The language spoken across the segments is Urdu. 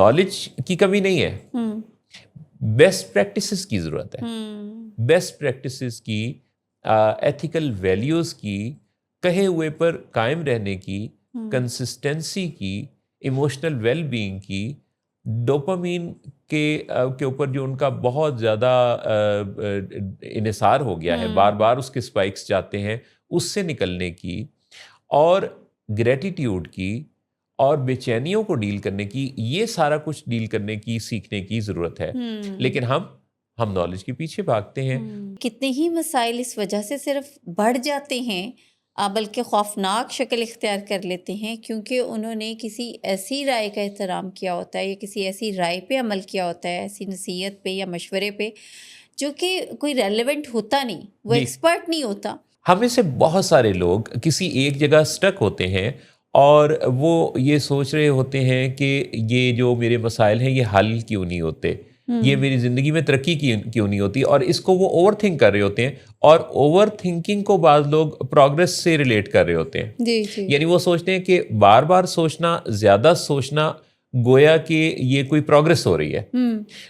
نالج کی کمی نہیں ہے, بیسٹ پریکٹسز کی ضرورت ہے, بیسٹ پریکٹسز کی, ایتھیکل ویلیوز کی, کہے ہوئے پر قائم رہنے کی, کنسسٹنسی کی, ایموشنل ویل بینگ کی, ڈوپامین کے اوپر جو ان کا بہت زیادہ انحصار ہو گیا ہے, بار بار اس کے اسپائکس جاتے ہیں, اس سے نکلنے کی, اور گریٹیٹیوڈ کی, اور بے چینیوں کو ڈیل کرنے کی, یہ سارا کچھ ڈیل کرنے کی, سیکھنے کی ضرورت ہے. لیکن ہم نالج کے پیچھے بھاگتے ہیں. کتنے ہی مسائل اس وجہ سے صرف بڑھ جاتے ہیں, بلکہ خوفناک شکل اختیار کر لیتے ہیں, کیونکہ انہوں نے کسی ایسی رائے کا احترام کیا ہوتا ہے, یا کسی ایسی رائے پہ عمل کیا ہوتا ہے, ایسی نصیحت پہ یا مشورے پہ جو کہ کوئی ریلیونٹ ہوتا نہیں, وہ ایکسپرٹ نہیں ہوتا. ہمیں سے بہت سارے لوگ کسی ایک جگہ سٹک ہوتے ہیں, اور وہ یہ سوچ رہے ہوتے ہیں کہ یہ جو میرے مسائل ہیں یہ حل کیوں نہیں ہوتے, یہ میری زندگی میں ترقی کیوں نہیں ہوتی, اور اس کو وہ اوور تھنک کر رہے ہوتے ہیں, اور اوور تھنکنگ کو بعض لوگ پروگرس سے ریلیٹ کر رہے ہوتے ہیں. یعنی وہ سوچتے ہیں کہ بار بار سوچنا, زیادہ سوچنا, گویا کہ یہ کوئی پروگرس ہو رہی ہے,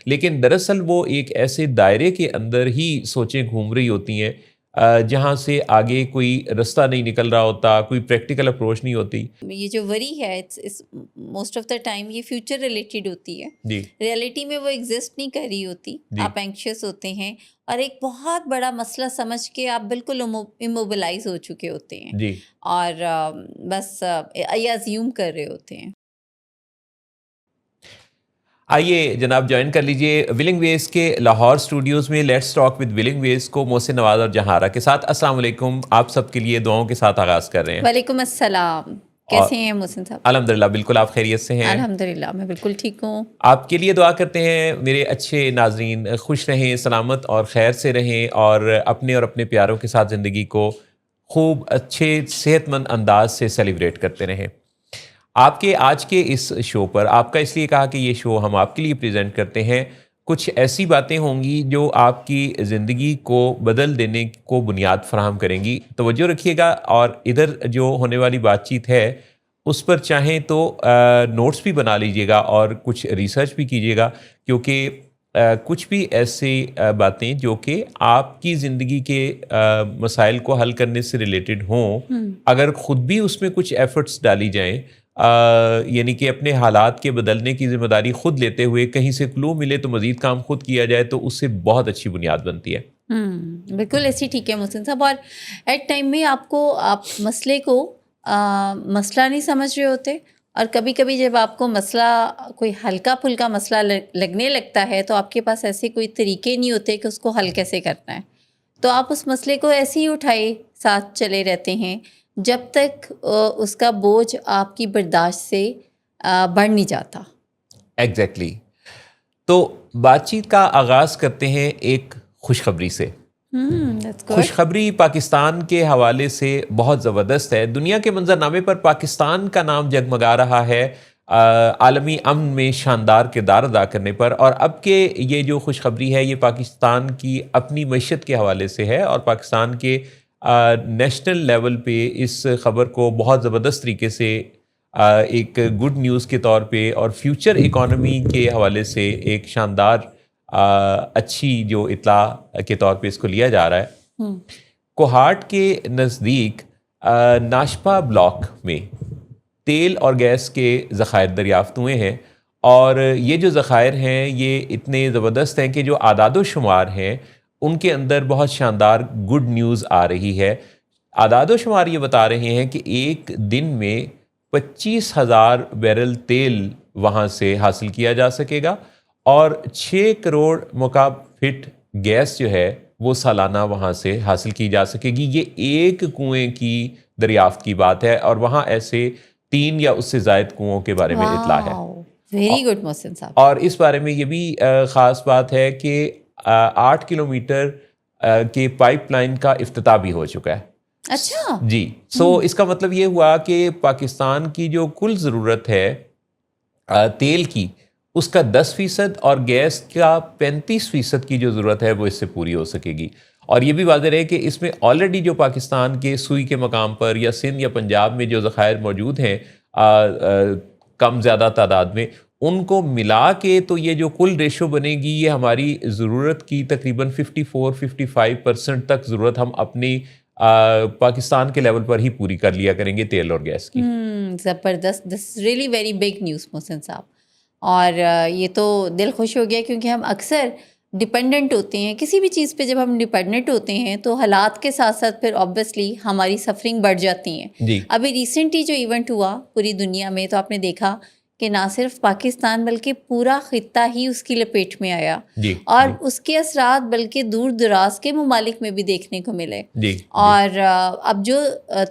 لیکن دراصل وہ ایک ایسے دائرے کے اندر ہی سوچیں گھوم رہی ہوتی ہیں جہاں سے آگے کوئی رستہ نہیں نکل رہا ہوتا, کوئی پریکٹیکل اپروچ نہیں ہوتی. یہ جو وری ہے موسٹ آف دا ٹائم یہ فیوچر ریلیٹڈ ہوتی ہے, ریئلٹی میں وہ ایگزسٹ نہیں کر رہی ہوتی. آپ اینکشیس ہوتے ہیں اور ایک بہت بڑا مسئلہ سمجھ کے آپ بالکل اموبلائز ہو چکے ہوتے ہیں, اور بس ایزیوم کر رہے ہوتے ہیں. آئیے جناب جوائن کر لیجئے ولنگ ویز کے لاہور اسٹوڈیوز میں لیٹس ٹاک ود ولنگ ویز کو محسن نواز اور جہارہ کے ساتھ. السلام علیکم, آپ سب کے لیے دعاؤں کے ساتھ آغاز کر رہے ہیں. وعلیکم السلام, کیسے ہیں محسن صاحب؟ الحمدللہ بالکل, آپ خیریت سے ہیں؟ الحمدللہ میں بالکل ٹھیک ہوں. آپ کے لیے دعا کرتے ہیں میرے اچھے ناظرین خوش رہیں, سلامت اور خیر سے رہیں, اور اپنے پیاروں کے ساتھ زندگی کو خوب اچھے صحت مند انداز سے سیلیبریٹ کرتے رہیں. آپ کے آج کے اس شو پر, آپ کا اس لیے کہا کہ یہ شو ہم آپ کے لیے پریزنٹ کرتے ہیں, کچھ ایسی باتیں ہوں گی جو آپ کی زندگی کو بدل دینے کو بنیاد فراہم کریں گی. توجہ رکھیے گا, اور ادھر جو ہونے والی بات چیت ہے اس پر چاہیں تو نوٹس بھی بنا لیجیے گا اور کچھ ریسرچ بھی کیجیے گا, کیونکہ کچھ بھی ایسی باتیں جو کہ آپ کی زندگی کے مسائل کو حل کرنے سے ریلیٹڈ ہوں, اگر خود بھی اس میں کچھ ایفرٹس ڈالی جائیں, یعنی کہ اپنے حالات کے بدلنے کی ذمہ داری خود لیتے ہوئے کہیں سے کلو ملے تو مزید کام خود کیا جائے, تو اس سے بہت اچھی بنیاد بنتی ہے. بالکل ایسی ٹھیک ہے محسن صاحب. اور ایٹ ٹائم میں آپ مسئلے کو مسئلہ نہیں سمجھ رہے ہوتے, اور کبھی کبھی جب آپ کو مسئلہ کوئی ہلکا پھلکا مسئلہ لگنے لگتا ہے تو آپ کے پاس ایسے کوئی طریقے نہیں ہوتے کہ اس کو حل کیسے کرنا ہے, تو آپ اس مسئلے کو ایسے ہی اٹھائے ساتھ چلے رہتے ہیں جب تک اس کا بوجھ آپ کی برداشت سے بڑھ نہیں جاتا. ایگزیکٹلی. تو بات چیت کا آغاز کرتے ہیں ایک خوشخبری سے. خوشخبری پاکستان کے حوالے سے بہت زبردست ہے. دنیا کے منظرنامے پر پاکستان کا نام جگمگا رہا ہے عالمی امن میں شاندار کردار ادا کرنے پر, اور اب کہ یہ جو خوشخبری ہے یہ پاکستان کی اپنی معیشت کے حوالے سے ہے, اور پاکستان کے نیشنل لیول پہ اس خبر کو بہت زبردست طریقے سے ایک گڈ نیوز کے طور پہ اور فیوچر اکانومی کے حوالے سے ایک شاندار اچھی جو اطلاع کے طور پہ اس کو لیا جا رہا ہے. کوہاٹ کے نزدیک ناشپا بلاک میں تیل اور گیس کے ذخائر دریافت ہوئے ہیں, اور یہ جو ذخائر ہیں یہ اتنے زبردست ہیں کہ جو اعداد و شمار ہیں ان کے اندر بہت شاندار گڈ نیوز آ رہی ہے. اعداد و شمار یہ بتا رہے ہیں کہ ایک دن میں 25,000 بیرل تیل وہاں سے حاصل کیا جا سکے گا, اور 6 کروڑ مکعب فٹ گیس جو ہے وہ سالانہ وہاں سے حاصل کی جا سکے گی. یہ ایک کنویں کی دریافت کی بات ہے, اور وہاں ایسے 3 یا اس سے زائد کنووں کے بارے میں اطلاع ہے. ویری گڈ محسن صاحب. اور اس بارے میں یہ بھی خاص بات ہے کہ 8 کلومیٹر کے پائپ لائن کا افتتاح بھی ہو چکا ہے. اچھا جی. سو اس کا مطلب یہ ہوا کہ پاکستان کی جو کل ضرورت ہے تیل کی, اس کا 10% اور گیس کا 35% کی جو ضرورت ہے وہ اس سے پوری ہو سکے گی. اور یہ بھی واضح رہے کہ اس میں آلریڈی جو پاکستان کے سوئی کے مقام پر یا سندھ یا پنجاب میں جو ذخائر موجود ہیں کم زیادہ تعداد میں, ان کو ملا کے تو یہ جو کل ریشو بنے گی یہ ہماری ضرورت کی تقریباً 54-55% تک ضرورت ہم اپنی پاکستان کے لیول پر ہی پوری کر لیا کریں گے تیل اور گیس کی. زبردست. This really very big news Mohsin صاحب. اور یہ تو دل خوش ہو گیا کیونکہ ہم اکثر ڈپینڈنٹ ہوتے ہیں کسی بھی چیز پہ. جب ہم ڈپینڈنٹ ہوتے ہیں تو حالات کے ساتھ ساتھ پھر آبویسلی ہماری سفرنگ بڑھ جاتی ہیں. جی. ابھی ریسنٹلی جو ایونٹ ہوا پوری دنیا میں تو آپ نے دیکھا کہ نہ صرف پاکستان بلکہ پورا خطہ ہی اس کی لپیٹ میں آیا. جی. اور اس کے اثرات بلکہ دور دراز کے ممالک میں بھی دیکھنے کو ملے. جی. اور اب جو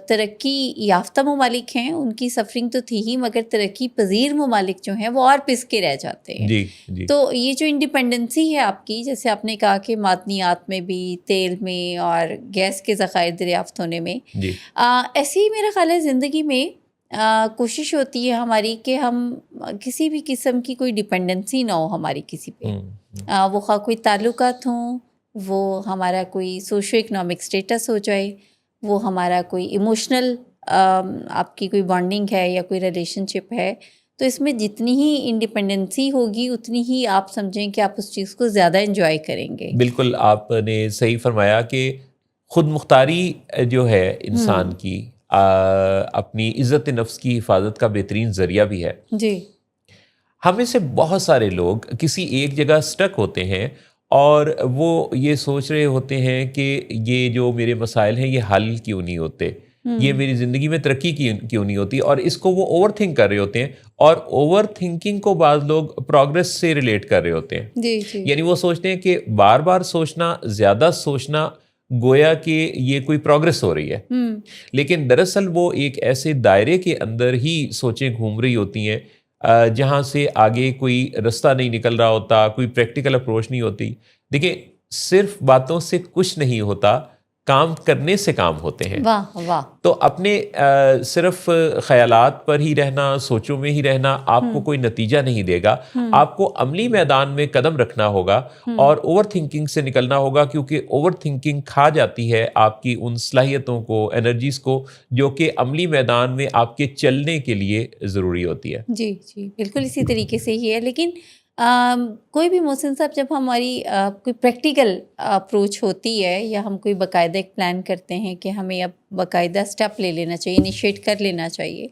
ترقی یافتہ ممالک ہیں ان کی سفرنگ تو تھی ہی مگر ترقی پذیر ممالک جو ہیں وہ اور پس کے رہ جاتے ہیں. جی. جی. تو یہ جو انڈیپینڈنسی ہے آپ کی جیسے آپ نے کہا کہ معدنیات میں بھی تیل میں اور گیس کے ذخائر دریافت ہونے میں جی. ایسے ہی میرا خیال ہے زندگی میں کوشش ہوتی ہے ہماری کہ ہم کسی بھی قسم کی کوئی ڈپینڈنسی نہ ہو ہماری کسی پہ. وہ خواہ کوئی تعلقات ہوں, وہ ہمارا کوئی سوشو اکنامک سٹیٹس ہو جائے, وہ ہمارا کوئی ایموشنل آپ کی کوئی بانڈنگ ہے یا کوئی ریلیشن شپ ہے. تو اس میں جتنی ہی انڈیپینڈنسی ہوگی اتنی ہی آپ سمجھیں کہ آپ اس چیز کو زیادہ انجوائے کریں گے. بالکل آپ نے صحیح فرمایا کہ خود مختاری جو ہے انسان کی اپنی عزت نفس کی حفاظت کا بہترین ذریعہ بھی ہے. جی. ہمیں سے بہت سارے لوگ کسی ایک جگہ سٹک ہوتے ہیں اور وہ یہ سوچ رہے ہوتے ہیں کہ یہ جو میرے مسائل ہیں یہ حل کیوں نہیں ہوتے, یہ میری زندگی میں ترقی کیوں نہیں ہوتی, اور اس کو وہ اوور تھنک کر رہے ہوتے ہیں. اور اوور تھنکنگ کو بعض لوگ پروگرس سے ریلیٹ کر رہے ہوتے ہیں. جی. جی. یعنی وہ سوچتے ہیں کہ بار بار سوچنا, زیادہ سوچنا گویا کہ یہ کوئی پروگرس ہو رہی ہے, لیکن دراصل وہ ایک ایسے دائرے کے اندر ہی سوچیں گھوم رہی ہوتی ہیں جہاں سے آگے کوئی رستہ نہیں نکل رہا ہوتا, کوئی پریکٹیکل اپروچ نہیں ہوتی. دیکھیں صرف باتوں سے کچھ نہیں ہوتا, کام کرنے سے کام ہوتے ہیں. واہ واہ. تو اپنے صرف خیالات پر ہی رہنا, سوچوں میں ہی رہنا آپ کو کوئی نتیجہ نہیں دے گا. آپ کو عملی میدان میں قدم رکھنا ہوگا اور اوور تھنکنگ سے نکلنا ہوگا, کیونکہ اوور تھنکنگ کھا جاتی ہے آپ کی ان صلاحیتوں کو, انرجیز کو جو کہ عملی میدان میں آپ کے چلنے کے لیے ضروری ہوتی ہے. جی. جی بالکل اسی طریقے سے ہی ہے. لیکن کوئی بھی محسن صاحب جب ہماری کوئی پریکٹیکل اپروچ ہوتی ہے یا ہم کوئی باقاعدہ ایک پلان کرتے ہیں کہ ہمیں اب باقاعدہ اسٹیپ لے لینا چاہیے, انیشیٹ کر لینا چاہیے,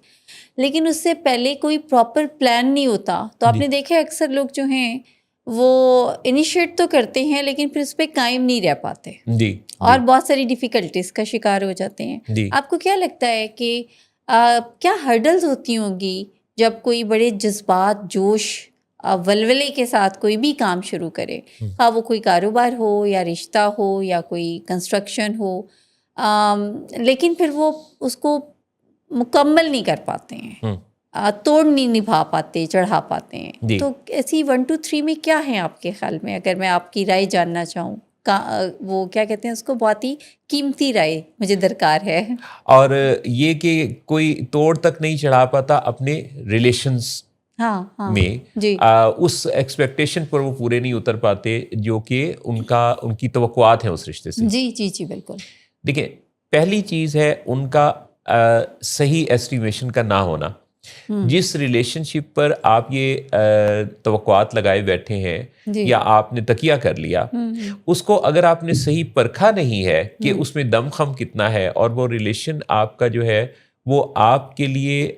لیکن اس سے پہلے کوئی پراپر پلان نہیں ہوتا. تو آپ نے دیکھا اکثر لوگ جو ہیں وہ انیشیٹ تو کرتے ہیں لیکن پھر اس پہ قائم نہیں رہ پاتے. جی. اور بہت ساری ڈیفیکلٹیز کا شکار ہو جاتے ہیں. آپ کو کیا لگتا ہے کہ کیا ہرڈلز ہوتی ہوں گی جب کوئی بڑے جذبات, جوش, ولولے کے ساتھ کوئی بھی کام شروع کرے, خواہ وہ کوئی کاروبار ہو یا رشتہ ہو یا کوئی کنسٹرکشن ہو, لیکن پھر وہ اس کو مکمل نہیں کر پاتے ہیں, توڑ نہیں نبھا پاتے, چڑھا پاتے ہیں. تو ایسی 1 2 3 میں کیا ہیں آپ کے خیال میں, اگر میں آپ کی رائے جاننا چاہوں؟ وہ کیا کہتے ہیں اس کو, بہت ہی قیمتی رائے مجھے درکار ہے. اور یہ کہ کوئی توڑ تک نہیں چڑھا پاتا اپنے ریلیشنز میں, اس ایکسپیکٹیشن پر وہ پورے نہیں اتر پاتے جو کہ ان کی توقعات ہیں اس رشتے سے. جی. جی. جی بالکل. دیکھیں پہلی چیز ہے ان کا صحیح ایسٹیمیشن کا نہ ہونا. جس ریلیشن شپ پر آپ یہ توقعات لگائے بیٹھے ہیں یا آپ نے تکیہ کر لیا, اس کو اگر آپ نے صحیح پرکھا نہیں ہے کہ اس میں دم خم کتنا ہے اور وہ ریلیشن آپ کا جو ہے وہ آپ کے لیے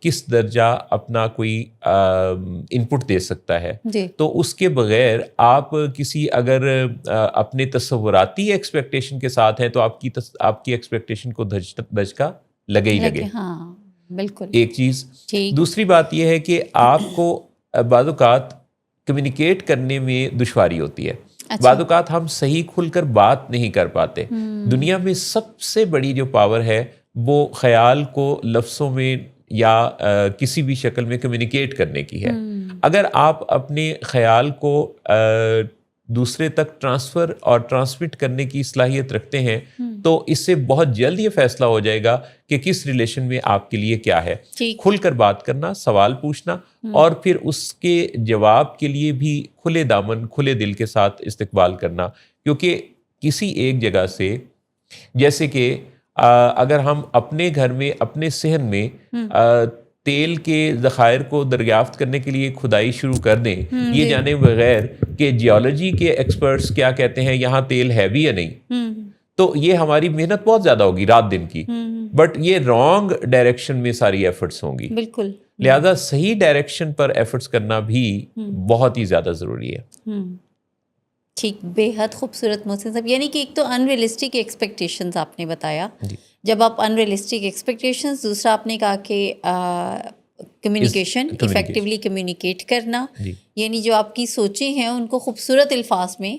کس درجہ اپنا کوئی ان پٹ دے سکتا ہے, تو اس کے بغیر آپ کسی اگر اپنے تصوراتی ایکسپیکٹیشن کے ساتھ ہیں تو آپ کی ایکسپیکٹیشن کو دھچکا لگے ہی لگے. ہاں بالکل. ایک چیز. دوسری بات یہ ہے کہ آپ کو بعض اوقات کمیونیکیٹ کرنے میں دشواری ہوتی ہے. بعض اوقات ہم صحیح کھل کر بات نہیں کر پاتے. دنیا میں سب سے بڑی جو پاور ہے وہ خیال کو لفظوں میں یا کسی بھی شکل میں کمیونیکیٹ کرنے کی ہے. اگر آپ اپنے خیال کو دوسرے تک ٹرانسفر اور ٹرانسمٹ کرنے کی صلاحیت رکھتے ہیں تو اس سے بہت جلد یہ فیصلہ ہو جائے گا کہ کس ریلیشن میں آپ کے لیے کیا ہے. کھل کر بات کرنا, سوال پوچھنا اور پھر اس کے جواب کے لیے بھی کھلے دامن, کھلے دل کے ساتھ استقبال کرنا. کیونکہ کسی ایک جگہ سے, جیسے کہ اگر ہم اپنے گھر میں, اپنے صحن میں تیل کے ذخائر کو دریافت کرنے کے لیے کھدائی شروع کر دیں یہ جانے بغیر کہ جیولوجی کے ایکسپرٹس کیا کہتے ہیں یہاں تیل ہے بھی یا نہیں, تو یہ ہماری محنت بہت زیادہ ہوگی رات دن کی, بٹ یہ رانگ ڈائریکشن میں ساری ایفرٹس ہوں گی. بالکل, لہذا صحیح ڈائریکشن پر ایفرٹس کرنا بھی بہت ہی زیادہ ضروری ہے. ٹھیک, بے حد خوبصورت محسن صاحب. یعنی کہ ایک تو ان ریئلسٹک ایکسپیکٹیشنز آپ نے بتایا, جب آپ ان ریئلسٹک ایکسپیکٹیشنز, دوسرا آپ نے کہا کہ کمیونیکیشن, افیکٹولی کمیونیکیٹ کرنا, یعنی جو آپ کی سوچیں ہیں ان کو خوبصورت الفاظ میں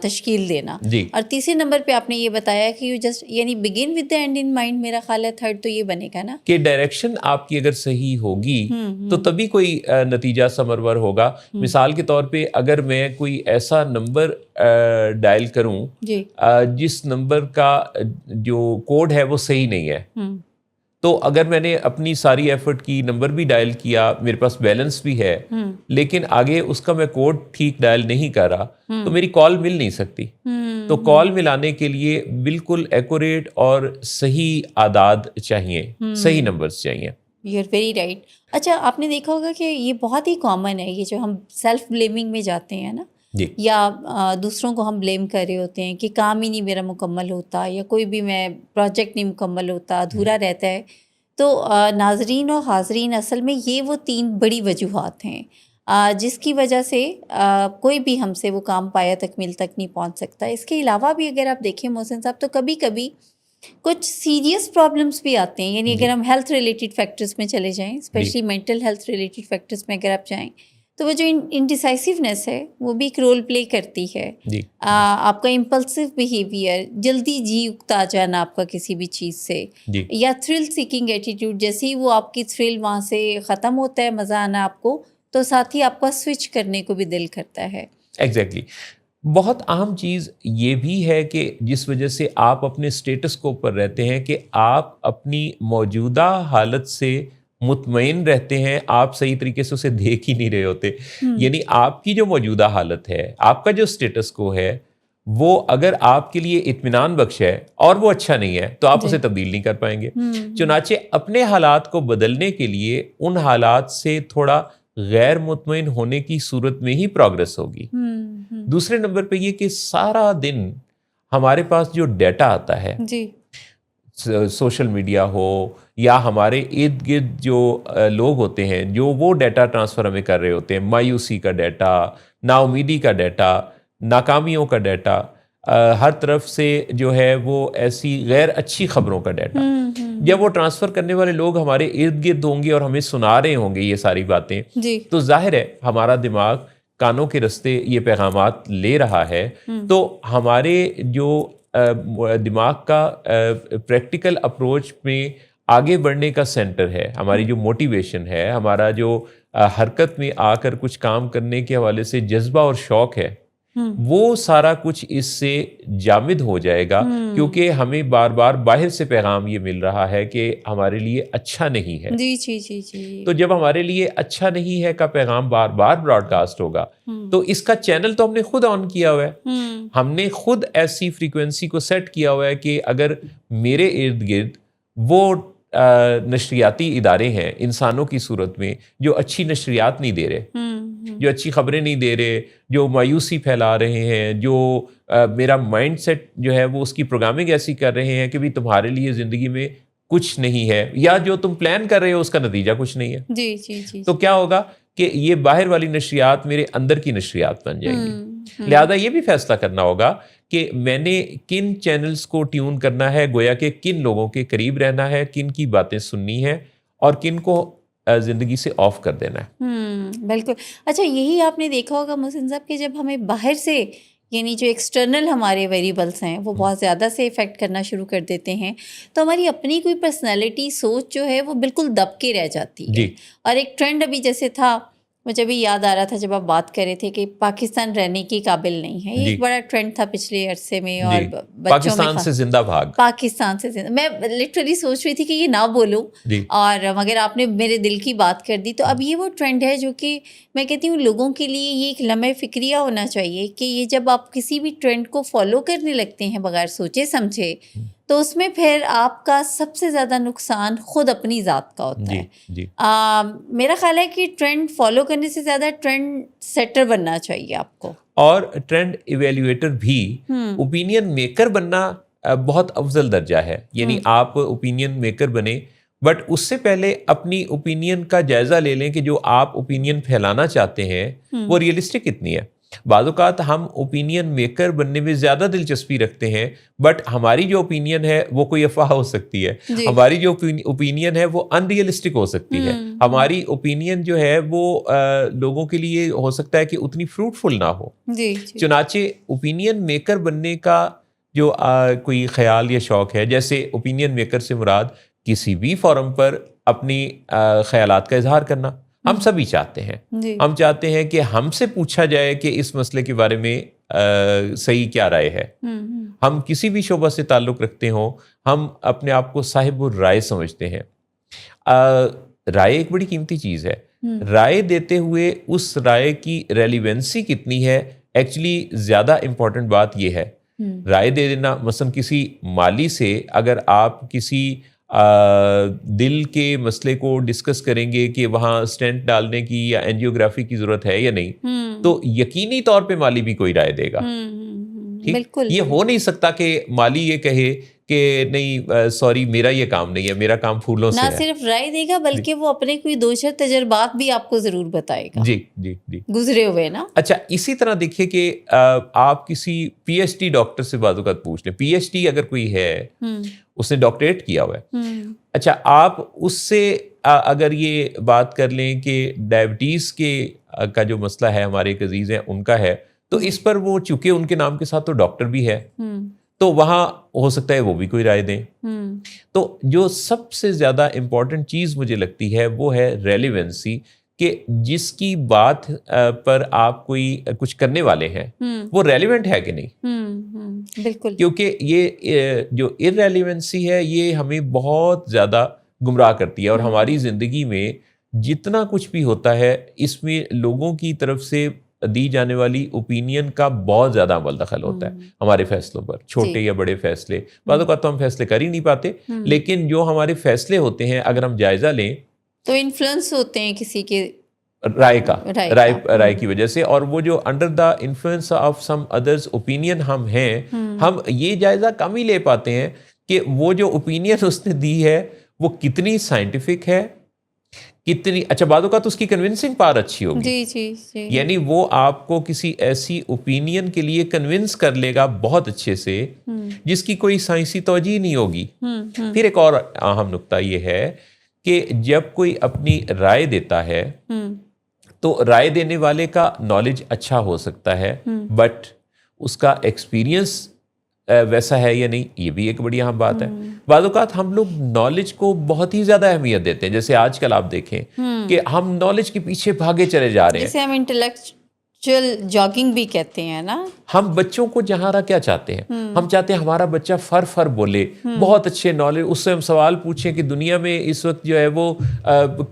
تشکیل دینا, اور تیسرے نمبر پہ آپ نے یہ بتایا کہ یو جسٹ یعنی begin with the and in mind. میرا خیال ہے تھرڈ تو یہ بنے گا نا کہ ڈائریکشن آپ کی اگر صحیح ہوگی تو تبھی کوئی نتیجہ ثمرور ہوگا. مثال کے طور پہ اگر میں کوئی ایسا نمبر ڈائل کروں جس نمبر کا جو کوڈ ہے وہ صحیح نہیں ہے, تو اگر میں نے اپنی ساری ایفرٹ کی, نمبر بھی ڈائل کیا, میرے پاس بیلنس بھی ہے, لیکن آگے اس کا میں کوڈ ٹھیک ڈائل نہیں کر رہا, تو میری کال مل نہیں سکتی. تو کال ملانے کے لیے بالکل ایکوریٹ اور صحیح اعداد چاہیے, صحیح نمبرز چاہیے. You are very right. اچھا, آپ نے دیکھا ہوگا کہ یہ بہت ہی کامن ہے, یہ جو ہم سیلف بلیمنگ میں جاتے ہیں نا, یا دوسروں کو ہم بلیم کر رہے ہوتے ہیں کہ کام ہی نہیں میرا مکمل ہوتا, یا کوئی بھی میں پروجیکٹ نہیں مکمل ہوتا, ادھورا رہتا ہے. تو ناظرین و حاضرین, اصل میں یہ وہ 3 بڑی وجوہات ہیں جس کی وجہ سے کوئی بھی ہم سے وہ کام پایا تکمیل تک نہیں پہنچ سکتا. اس کے علاوہ بھی اگر آپ دیکھیں محسن صاحب, تو کبھی کبھی کچھ سیریس پرابلمس بھی آتے ہیں. یعنی اگر ہم ہیلتھ ریلیٹڈ فیکٹرز میں چلے جائیں, especially mental health related factors میں اگر آپ جائیں, تو وہ جو انڈیسائسونیس ہے وہ بھی ایک رول پلے کرتی ہے. آپ کا امپلسو بیہیویئر, جلدی جی اکتا جانا آپ کا کسی بھی چیز سے, یا تھرل سیکنگ ایٹیٹیوڈ, جیسے ہی وہ آپ کی تھرل وہاں سے ختم ہوتا ہے, مزہ آنا آپ کو, تو ساتھ ہی آپ کا سوئچ کرنے کو بھی دل کرتا ہے. ایگزیکٹلی. بہت اہم چیز یہ بھی ہے کہ جس وجہ سے آپ اپنے اسٹیٹس کو پر رہتے ہیں کہ آپ اپنی موجودہ حالت سے مطمئن رہتے ہیں, آپ صحیح طریقے سے اسے دیکھ ہی نہیں رہے ہوتے. یعنی آپ کی جو موجودہ حالت ہے, آپ کا جو اسٹیٹس کو ہے, وہ اگر آپ کے لیے اطمینان بخش ہے اور وہ اچھا نہیں ہے تو آپ اسے تبدیل نہیں کر پائیں گے. چنانچہ اپنے حالات کو بدلنے کے لیے ان حالات سے تھوڑا غیر مطمئن ہونے کی صورت میں ہی پروگرس ہوگی. دوسرے نمبر پہ یہ کہ سارا دن ہمارے پاس جو ڈیٹا آتا ہے, سوشل میڈیا ہو یا ہمارے ارد گرد جو لوگ ہوتے ہیں, جو وہ ڈیٹا ٹرانسفر ہمیں کر رہے ہوتے ہیں, مایوسی کا ڈیٹا, نا امیدی کا ڈیٹا, ناکامیوں کا ڈیٹا, ہر طرف سے جو ہے وہ ایسی غیر اچھی خبروں کا ڈیٹا, جب وہ ٹرانسفر کرنے والے لوگ ہمارے ارد گرد ہوں گے اور ہمیں سنا رہے ہوں گے یہ ساری باتیں, تو ظاہر ہے ہمارا دماغ کانوں کے رستے یہ پیغامات لے رہا ہے. تو ہمارے جو دماغ کا پریکٹیکل اپروچ میں آگے بڑھنے کا سینٹر ہے, ہماری جو موٹیویشن ہے, ہمارا جو حرکت میں آ کر کچھ کام کرنے کے حوالے سے جذبہ اور شوق ہے, وہ سارا کچھ اس سے جامد ہو جائے گا, کیونکہ ہمیں بار بار باہر سے پیغام یہ مل رہا ہے کہ ہمارے لیے اچھا نہیں ہے. تو جب ہمارے لیے اچھا نہیں ہے کا پیغام بار بار براڈ کاسٹ ہوگا, تو اس کا چینل تو ہم نے خود آن کیا ہوا ہے, ہم نے خود ایسی فریکوینسی کو سیٹ کیا ہوا ہے کہ اگر میرے ارد گرد وہ نشریاتی ادارے ہیں انسانوں کی صورت میں جو اچھی نشریات نہیں دے رہے, جو اچھی خبریں نہیں دے رہے, جو مایوسی پھیلا رہے ہیں, جو میرا مائنڈ سیٹ جو ہے وہ اس کی پروگرامنگ ایسی کر رہے ہیں کہ بھی تمہارے لیے زندگی میں کچھ نہیں ہے, یا جو تم پلان کر رہے ہو اس کا نتیجہ کچھ نہیں ہے, تو کیا ہوگا کہ یہ باہر والی نشریات میرے اندر کی نشریات بن جائیں گی. لہذا یہ بھی فیصلہ کرنا ہوگا کہ میں نے کن چینلز کو ٹیون کرنا ہے, گویا کہ کن لوگوں کے قریب رہنا ہے, کن کی باتیں سننی ہے اور کن کو زندگی سے آف کر دینا ہے. بالکل. اچھا, یہی آپ نے دیکھا ہوگا محسن صاحب کہ جب ہمیں باہر سے یعنی جو ایکسٹرنل ہمارے ویریبلس ہیں وہ بہت زیادہ سے افیکٹ کرنا شروع کر دیتے ہیں, تو ہماری اپنی کوئی پرسنالٹی, سوچ جو ہے وہ بالکل دب کے رہ جاتی ہے. اور ایک ٹرینڈ ابھی جیسے تھا, مجھے بھی یاد آ رہا تھا جب آپ بات کر رہے تھے کہ پاکستان رہنے کی قابل نہیں ہے, یہ ایک بڑا ٹرینڈ تھا پچھلے عرصے میں, اور پاکستان سے زندہ بھاگ, پاکستان سے زندہ. میں لٹرلی سوچ رہی تھی کہ یہ نہ بولوں, اور مگر آپ نے میرے دل کی بات کر دی. تو اب یہ وہ ٹرینڈ ہے جو کہ میں کہتی ہوں لوگوں کے لیے یہ ایک لمحہ فکریہ ہونا چاہیے کہ یہ جب آپ کسی بھی ٹرینڈ کو فالو کرنے لگتے ہیں بغیر سوچے سمجھے, تو اس میں پھر آپ کا سب سے زیادہ نقصان خود اپنی ذات کا ہوتا ہے. جی میرا خیال ہے کہ ٹرینڈ فالو کرنے سے زیادہ ٹرینڈ سیٹر بننا چاہیے آپ کو, اور ٹرینڈ ایویلیویٹر بھی. اوپینین میکر بننا بہت افضل درجہ ہے, یعنی آپ اوپینین میکر بنے, بٹ اس سے پہلے اپنی اوپینین کا جائزہ لے لیں کہ جو آپ اوپینین پھیلانا چاہتے ہیں وہ ریئلسٹک کتنی ہے. بعض اوقات ہم اوپینین میکر بننے میں زیادہ دلچسپی رکھتے ہیں, بٹ ہماری جو اوپینین ہے وہ کوئی افواہ ہو سکتی ہے, ہماری جو اوپینین ہے وہ ان ریئلسٹک ہو سکتی ہے, ہماری اوپینین جو ہے وہ لوگوں کے لیے ہو سکتا ہے کہ اتنی فروٹفل نہ ہو. چنانچہ اوپینین میکر بننے کا جو کوئی خیال یا شوق ہے, جیسے اوپینین میکر سے مراد کسی بھی فورم پر اپنی خیالات کا اظہار کرنا, ہم سبھی چاہتے ہیں. ہم چاہتے ہیں کہ ہم سے پوچھا جائے کہ اس مسئلے کے بارے میں صحیح کیا رائے ہے. ہم کسی بھی شعبہ سے تعلق رکھتے ہوں, ہم اپنے آپ کو صاحب الرائے سمجھتے ہیں. رائے ایک بڑی قیمتی چیز ہے. رائے دیتے ہوئے اس رائے کی ریلیونسی کتنی ہے, ایکچولی زیادہ امپورٹنٹ بات یہ ہے. رائے دے دینا, مثلا کسی مالی سے اگر آپ کسی دل کے مسئلے کو ڈسکس کریں گے کہ وہاں سٹینٹ ڈالنے کی یا اینجیوگرافی کی ضرورت ہے یا نہیں, تو یقینی طور پہ مالی بھی کوئی رائے دے گا. بالکل یہ ہو نہیں سکتا کہ مالی یہ کہے کہ نہیں سوری میرا یہ کام نہیں ہے, میرا کام پھولوں سے ہے. نہ صرف رائے دے گا بلکہ وہ اپنے کوئی دوشر تجربات بھی آپ کو ضرور بتائے گا. جی گزرے ہوئے نا. اچھا, اسی طرح دیکھیے کہ آپ کسی پی ایچ ڈی ڈاکٹر سے بعض اوقات پوچھ لیں, پی ایچ ڈی اگر کوئی ہے, اس نے ڈاکٹریٹ کیا ہوا ہے, اچھا آپ اس سے اگر یہ بات کر لیں کہ ڈائبٹیز کا جو مسئلہ ہے ہمارے ایک عزیز ہیں ان کا ہے, تو اس پر وہ چونکہ ان کے نام کے ساتھ تو ڈاکٹر بھی ہے, تو وہاں ہو سکتا ہے وہ بھی کوئی رائے دیں. تو جو سب سے زیادہ امپورٹنٹ چیز مجھے لگتی ہے وہ ہے ریلیونسی, کہ جس کی بات پر آپ کوئی کچھ کرنے والے ہیں وہ ریلیونٹ ہے کہ نہیں. بالکل, کیونکہ یہ جو ارریلیونسی ہے یہ ہمیں بہت زیادہ گمراہ کرتی ہے, اور ہماری زندگی میں جتنا کچھ بھی ہوتا ہے اس میں لوگوں کی طرف سے دی جانے والی اوپینین کا بہت زیادہ عمل دخل ہوتا ہے ہمارے فیصلوں پر, چھوٹے یا بڑے فیصلے. بعض اوقات تو ہم فیصلے کر ہی نہیں پاتے, لیکن جو ہمارے فیصلے ہوتے ہیں اگر ہم جائزہ لیں تو انفلوئنس ہوتے ہیں کسی کے رائے کی وجہ سے, اور وہ جو under the influence of some others opinion ہم ہیں, ہم یہ جائزہ کم ہی لے پاتے ہیں کہ وہ جو اوپینین اس نے دی ہے وہ کتنی سائنٹیفک ہے, کتنی اچھا بعد اوقات اس کی کنونسنگ پار اچھی ہوگی. جی یعنی وہ آپ کو کسی ایسی اوپینین کے لیے کنونس کر لے گا بہت اچھے سے جس کی کوئی سائنسی توجہ نہیں ہوگی. پھر ایک اور اہم نقطہ یہ ہے کہ جب کوئی اپنی رائے دیتا ہے تو رائے دینے والے کا نالج اچھا ہو سکتا ہے, بٹ اس کا ایکسپیرینس ویسا ہے یا نہیں, یہ بھی ایک بڑی اہم بات ہے. بعض اوقات ہم لوگ نالج کو بہت ہی زیادہ اہمیت دیتے ہیں, جیسے آج کل آپ دیکھیں کہ ہم نالج کے پیچھے بھاگے چلے جا رہے ہیں, جسے ہم انٹلیکچوئل جاگنگ بھی کہتے ہیں نا. ہم بچوں کو جہاں کیا چاہتے ہیں, ہم چاہتے ہیں ہمارا بچہ فر بولے, بہت اچھے نالج, اس سے ہم سوال پوچھیں کہ دنیا میں اس وقت جو ہے وہ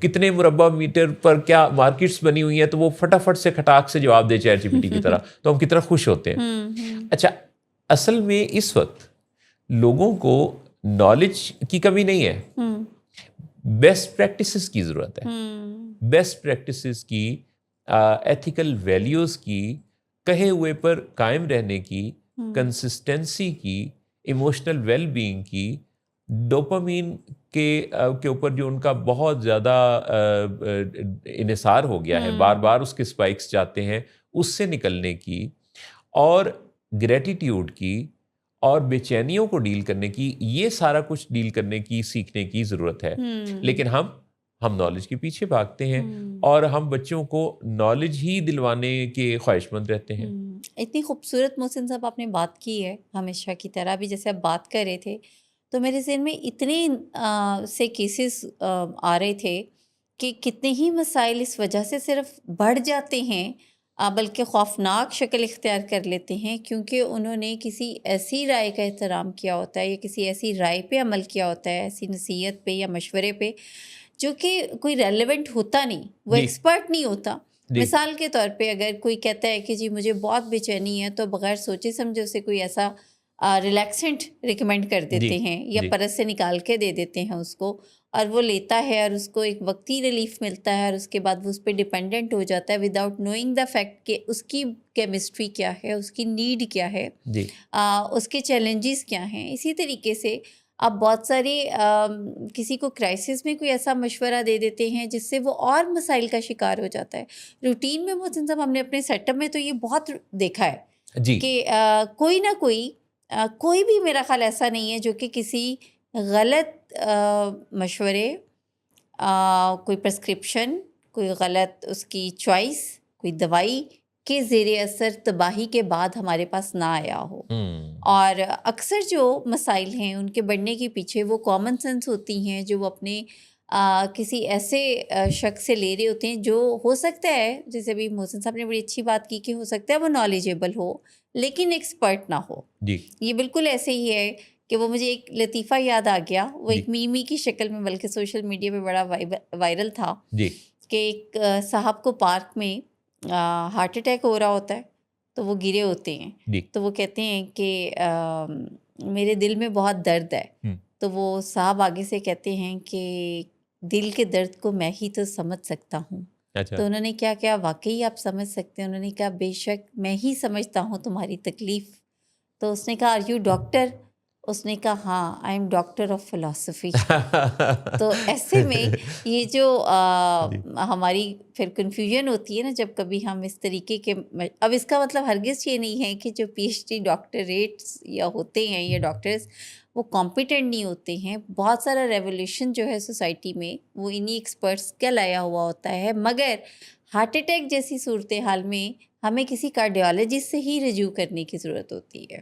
کتنے مربع میٹر پر کیا مارکیٹس بنی ہوئی ہیں, تو وہ فٹافٹ سے کھٹاک سے جواب دے چیٹ جی پی ٹی کی طرح, تو ہم کتنا خوش ہوتے ہیں. اچھا اصل میں اس وقت لوگوں کو نالج کی کمی نہیں ہے, بیسٹ پریکٹسز کی ضرورت ہے. بیسٹ پریکٹسز کی, ایتھیکل ویلیوز کی, کہے ہوئے پر قائم رہنے کی, کنسسٹنسی کی, ایموشنل ویل بینگ کی, ڈوپامین کے اوپر جو ان کا بہت زیادہ انحصار ہو گیا ہے, بار بار اس کے سپائکس جاتے ہیں, اس سے نکلنے کی, اور گریٹیٹیوڈ کی, اور بے چینیوں کو ڈیل کرنے کی, یہ سارا کچھ ڈیل کرنے کی سیکھنے کی ضرورت ہے. لیکن ہم نالج کے پیچھے بھاگتے ہیں, اور ہم بچوں کو نالج ہی دلوانے کے خواہش مند رہتے ہیں. اتنی خوبصورت محسن صاحب آپ نے بات کی ہے, ہمیشہ کی طرح بھی جیسے آپ بات کر رہے تھے تو میرے ذہن میں اتنے سے کیسز آ رہے تھے کہ کتنے ہی مسائل اس وجہ سے صرف بڑھ جاتے ہیں, بلکہ خوفناک شکل اختیار کر لیتے ہیں, کیونکہ انہوں نے کسی ایسی رائے کا احترام کیا ہوتا ہے, یا کسی ایسی رائے پہ عمل کیا ہوتا ہے, ایسی نصیحت پہ یا مشورے پہ جو کہ کوئی ریلیونٹ ہوتا نہیں, وہ ایکسپرٹ نہیں ہوتا. مثال کے طور پہ اگر کوئی کہتا ہے کہ جی مجھے بہت بے چینی ہے, تو بغیر سوچے سمجھے اسے کوئی ایسا ریلیکسنٹ ریکمینڈ کر دیتے ہیں یا پرس سے نکال کے دے دیتے ہیں اس کو, اور وہ لیتا ہے اور اس کو ایک وقتی ریلیف ملتا ہے, اور اس کے بعد وہ اس پہ ڈپینڈنٹ ہو جاتا ہے وداؤٹ نوئنگ دا فیکٹ کہ اس کی کیمسٹری کیا ہے, اس کی نیڈ کیا ہے, اس کے چیلنجز کیا ہیں. اسی طریقے سے آپ بہت ساری کسی کو کرائسس میں کوئی ایسا مشورہ دے دیتے ہیں جس سے وہ اور مسائل کا شکار ہو جاتا ہے. روٹین میں محسن صاحب ہم نے اپنے سیٹ اپ میں تو یہ بہت دیکھا ہے کہ کوئی نہ کوئی بھی میرا خیال ایسا نہیں ہے جو کہ کسی غلط مشورے, کوئی پرسکرپشن, کوئی غلط اس کی چوائس, کوئی دوائی کے زیر اثر تباہی کے بعد ہمارے پاس نہ آیا ہو. اور اکثر جو مسائل ہیں ان کے بڑھنے کے پیچھے وہ کامن سینس ہوتی ہیں جو وہ اپنے کسی ایسے شخص سے لے رہے ہوتے ہیں جو ہو سکتا ہے, جیسے بھی محسن صاحب نے بڑی اچھی بات کی کہ ہو سکتا ہے وہ نالجیبل ہو لیکن ایکسپرٹ نہ ہو. یہ بالکل ایسے ہی ہے کہ وہ مجھے ایک لطیفہ یاد آ گیا, وہ ایک میمی کی شکل میں بلکہ سوشل میڈیا پہ بڑا وائرل تھا کہ ایک صاحب کو پارک میں ہارٹ اٹیک ہو رہا ہوتا ہے تو وہ گرے ہوتے ہیں, تو وہ کہتے ہیں کہ میرے دل میں بہت درد ہے. تو وہ صاحب آگے سے کہتے ہیں کہ دل کے درد کو میں ہی تو سمجھ سکتا ہوں. تو انہوں نے کیا واقعی آپ سمجھ سکتے ہیں؟ انہوں نے کہا بے شک میں ہی سمجھتا ہوں تمہاری تکلیف. تو اس نے کہا آر یو ڈاکٹر؟ اس نے کہا ہاں I am doctor of philosophy. تو ایسے میں یہ جو ہماری پھر کنفیوژن ہوتی ہے نا جب کبھی ہم اس طریقے کے, اب اس کا مطلب ہرگز یہ نہیں ہے کہ جو پی ایچ ڈی ڈاکٹریٹس یا ہوتے ہیں یا ڈاکٹرز وہ کمپیٹنٹ نہیں ہوتے ہیں. بہت سارا ریولیوشن جو ہے سوسائٹی میں وہ انہی ایکسپرٹس کا لایا ہوا ہوتا ہے, مگر ہارٹ اٹیک جیسی صورتحال میں ہمیں کسی کارڈیالوجسٹ سے ہی رجوع کرنے کی ضرورت ہوتی ہے.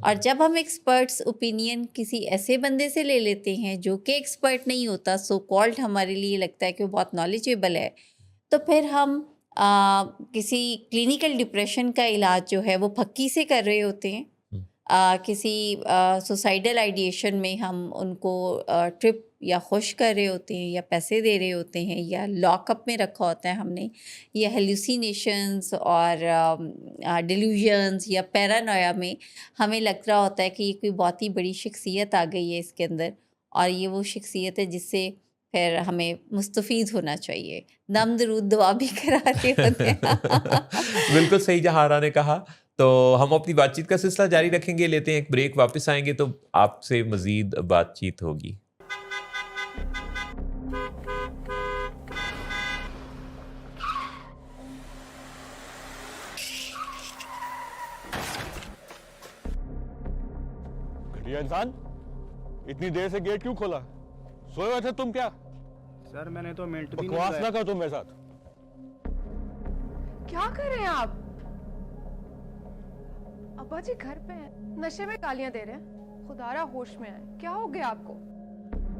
اور جب ہم ایکسپرٹس اوپینین کسی ایسے بندے سے لے لیتے ہیں جو کہ ایکسپرٹ نہیں ہوتا, سو کالڈ ہمارے لیے لگتا ہے کہ وہ بہت نالجیبل ہے, تو پھر ہم کسی کلینیکل ڈپریشن کا علاج جو ہے وہ پھکی سے کر رہے ہوتے ہیں. کسی سوسائڈل آئیڈیشن میں ہم ان کو ٹرپ یا خوش کر رہے ہوتے ہیں یا پیسے دے رہے ہوتے ہیں یا لاک اپ میں رکھا ہوتا ہے ہم نے, یا ہیلوسینیشنز اور ڈیلیوژنز یا پیرانویا میں ہمیں لگ رہا ہوتا ہے کہ یہ کوئی بہت ہی بڑی شخصیت آ گئی ہے اس کے اندر, اور یہ وہ شخصیت ہے جس سے پھر ہمیں مستفید ہونا چاہیے. دم درود دعا بھی کرا رہے ہوتے ہیں. بالکل صحیح جہارا نے کہا. تو ہم اپنی بات چیت کا سلسلہ جاری رکھیں گے, لیتے ہیں ایک بریک, واپس آئیں گے تو آپ سے مزید بات چیت ہوگی. گھٹیا انسان, اتنی دیر سے گیٹ کیوں کھولا؟ سوئے ہوئے تھے تم کیا؟ سر میں نے تو منٹ بھی بکواس نہ کر تم میرے ساتھ. کیا کر رہے ہیں آپ؟ ابا جی گھر پہ ہیں, نشے میں گالیاں دے رہے ہیں. خدا را ہوش میں آئے, کیا ہو گیا آپ کو؟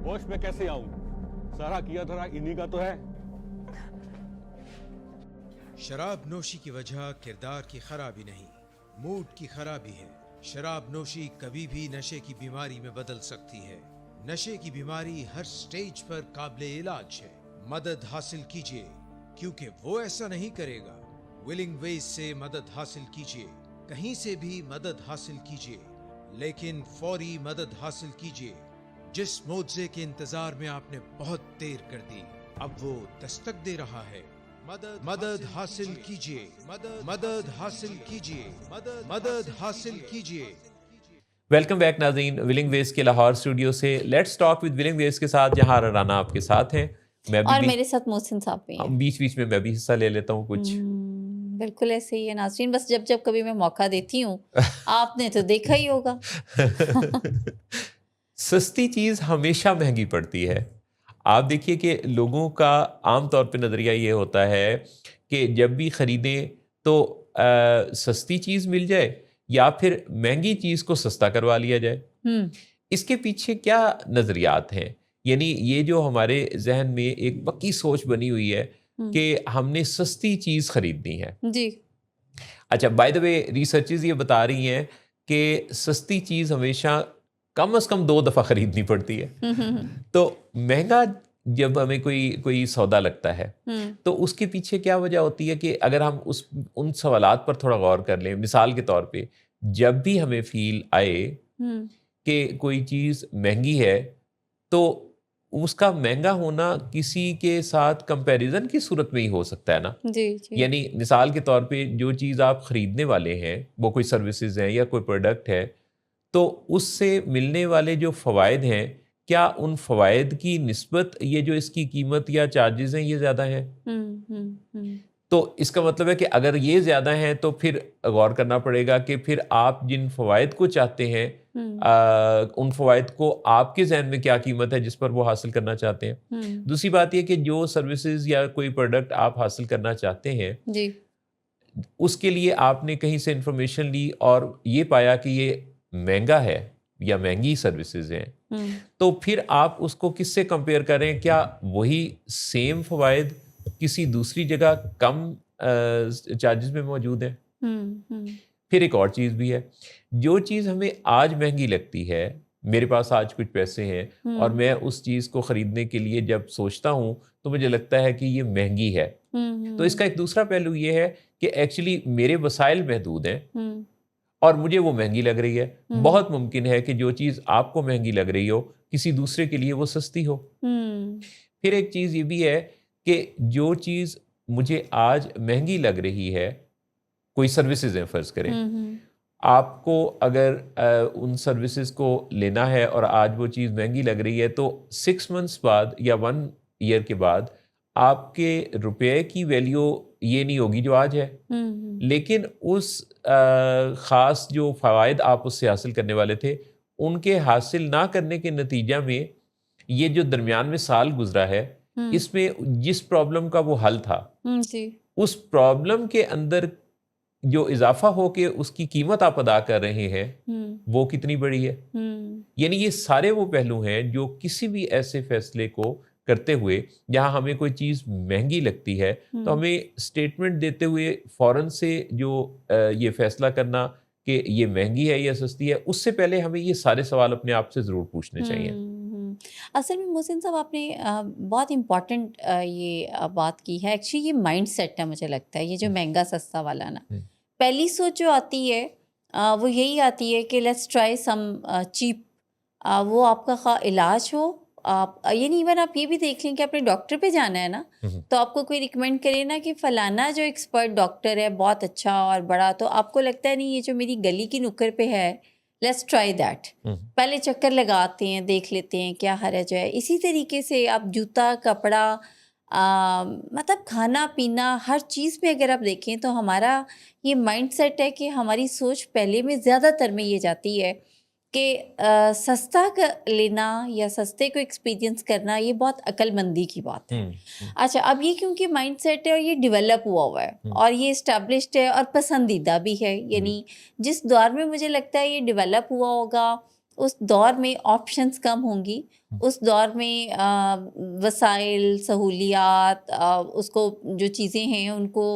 ہوش میں کیسے آؤں؟ سارا کیا دھرا انہی کا تو ہے. شراب نوشی کی وجہ کردار کی خرابی نہیں, موڈ کی خرابی ہے. شراب نوشی کبھی بھی نشے کی بیماری میں بدل سکتی ہے. نشے کی بیماری ہر سٹیج پر قابل علاج ہے. مدد حاصل کیجئے کیونکہ وہ ایسا نہیں کرے گا. ولنگ ویز سے مدد حاصل کیجئے, کہیں سے بھی مدد حاصل کیجئے, لیکن فوری مدد حاصل کیجئے. جس معجزے کے انتظار میں آپ نے بہت دیر کر دی, اب وہ دستک دے رہا ہے. مدد حاصل کیجئے, مدد حاصل کیجئے, مدد حاصل کیجئے. ویلکم بیک ناظرین, ولنگ ویز کے لاہور اسٹوڈیو سے لیٹس ٹاک ود ولنگ ویز کے ساتھ جہاں رانا آپ کے ساتھ ہیں, میں بھی اور میرے ساتھ محسن صاحب بھی ہیں. بیچ بیچ میں بھی حصہ لے لیتا ہوں کچھ. بالکل ایسے ہی ہے ناظرین, بس جب کبھی میں موقع دیتی ہوں آپ نے تو دیکھا ہی ہوگا. سستی چیز ہمیشہ مہنگی پڑتی ہے. آپ دیکھیے کہ لوگوں کا عام طور پہ نظریہ یہ ہوتا ہے کہ جب بھی خریدیں تو سستی چیز مل جائے یا پھر مہنگی چیز کو سستا کروا لیا جائے. اس کے پیچھے کیا نظریات ہیں؟ یعنی یہ جو ہمارے ذہن میں ایک پکی سوچ بنی ہوئی ہے کہ ہم نے سستی چیز خریدنی ہے. جی اچھا, بائی دا وے ریسرچز یہ بتا رہی ہیں کہ سستی چیز ہمیشہ کم از کم 2 دفعہ خریدنی پڑتی ہے. تو مہنگا جب ہمیں کوئی سودا لگتا ہے تو اس کے پیچھے کیا وجہ ہوتی ہے کہ اگر ہم ان سوالات پر تھوڑا غور کر لیں, مثال کے طور پہ جب بھی ہمیں فیل آئے کہ کوئی چیز مہنگی ہے تو اس کا مہنگا ہونا کسی کے ساتھ کمپیریزن کی صورت میں ہی ہو سکتا ہے نا. یعنی مثال کے طور پہ جو چیز آپ خریدنے والے ہیں وہ کوئی سروسز ہیں یا کوئی پروڈکٹ ہے تو اس سے ملنے والے جو فوائد ہیں کیا ان فوائد کی نسبت یہ جو اس کی قیمت یا چارجز ہیں یہ زیادہ ہیں؟ تو اس کا مطلب ہے کہ اگر یہ زیادہ ہیں تو پھر غور کرنا پڑے گا کہ پھر آپ جن فوائد کو چاہتے ہیں ان فوائد کو آپ کے ذہن میں کیا قیمت ہے جس پر وہ حاصل کرنا چاہتے ہیں. دوسری بات یہ کہ جو سروسز یا کوئی پروڈکٹ آپ حاصل کرنا چاہتے ہیں اس کے لیے آپ نے کہیں سے انفارمیشن لی اور یہ پایا کہ یہ مہنگا ہے یا مہنگی سروسز ہیں تو پھر آپ اس کو کس سے کمپیئر کریں؟ کیا وہی سیم فوائد کسی دوسری جگہ کم چارجز میں موجود ہیں؟ پھر ایک اور چیز بھی ہے، جو چیز ہمیں آج مہنگی لگتی ہے، میرے پاس آج کچھ پیسے ہیں اور میں اس چیز کو خریدنے کے لیے جب سوچتا ہوں تو مجھے لگتا ہے کہ یہ مہنگی ہے، تو اس کا ایک دوسرا پہلو یہ ہے کہ ایکچولی میرے وسائل محدود ہیں اور مجھے وہ مہنگی لگ رہی ہے. بہت ممکن ہے کہ جو چیز آپ کو مہنگی لگ رہی ہو کسی دوسرے کے لیے وہ سستی ہو. پھر ایک چیز یہ بھی ہے کہ جو چیز مجھے آج مہنگی لگ رہی ہے، کوئی سروسز ہیں فرض کریں، آپ کو اگر ان سروسز کو لینا ہے اور آج وہ چیز مہنگی لگ رہی ہے تو 6 months بعد یا 1 year کے بعد آپ کے روپے کی ویلیو یہ نہیں ہوگی جو آج ہے، لیکن اس خاص جو فوائد آپ اس سے حاصل کرنے والے تھے ان کے حاصل نہ کرنے کے نتیجہ میں یہ جو درمیان میں سال گزرا ہے اس میں جس پرابلم کا وہ حل تھا اس پرابلم کے اندر جو اضافہ ہو کے اس کی قیمت آپ ادا کر رہے ہیں وہ کتنی بڑی ہے. یعنی یہ سارے وہ پہلو ہیں جو کسی بھی ایسے فیصلے کو کرتے ہوئے جہاں ہمیں کوئی چیز مہنگی لگتی ہے تو ہمیں اسٹیٹمنٹ دیتے ہوئے فوراً سے جو یہ فیصلہ کرنا کہ یہ مہنگی ہے یا سستی ہے، اس سے پہلے ہمیں یہ سارے سوال اپنے آپ سے ضرور پوچھنے چاہیے. اصل میں محسن صاحب آپ نے بہت امپورٹنٹ یہ بات کی ہے. ایکچولی یہ مائنڈ سیٹ ہے، مجھے لگتا ہے یہ جو مہنگا سستا والا نا، پہلی سوچ جو آتی ہے وہ یہی آتی ہے کہ لیٹس ٹرائی سم چیپ. وہ آپ کا خواہ علاج ہو، آپ یعنی ایون آپ یہ بھی دیکھ لیں کہ اپنے ڈاکٹر پہ جانا ہے نا تو آپ کو کوئی ریکمینڈ کرے نا کہ فلانا جو ایکسپرٹ ڈاکٹر ہے بہت اچھا اور بڑا، تو آپ کو لگتا ہے نہیں یہ جو میری گلی کی نکڑ پہ ہے لیٹس ٹرائی دیٹ، پہلے چکر لگاتے ہیں، دیکھ لیتے ہیں کیا حرج ہے. اسی طریقے سے آپ جوتا، کپڑا، مطلب کھانا پینا، ہر چیز میں اگر آپ دیکھیں تو ہمارا یہ مائنڈ سیٹ ہے کہ ہماری سوچ پہلے میں زیادہ تر میں یہ جاتی ہے کہ سستا لینا یا سستے کو ایکسپیرینس کرنا یہ بہت عقل مندی کی بات ہے. اچھا، اب یہ کیونکہ مائنڈ سیٹ ہے اور یہ ڈیولپ ہوا ہے اور یہ اسٹیبلشڈ ہے اور پسندیدہ بھی ہے، یعنی جس دور میں مجھے لگتا ہے یہ ڈیولپ ہوا ہوگا اس دور میں آپشنس کم ہوں گی، اس دور میں وسائل، سہولیات، اس کو جو چیزیں ہیں ان کو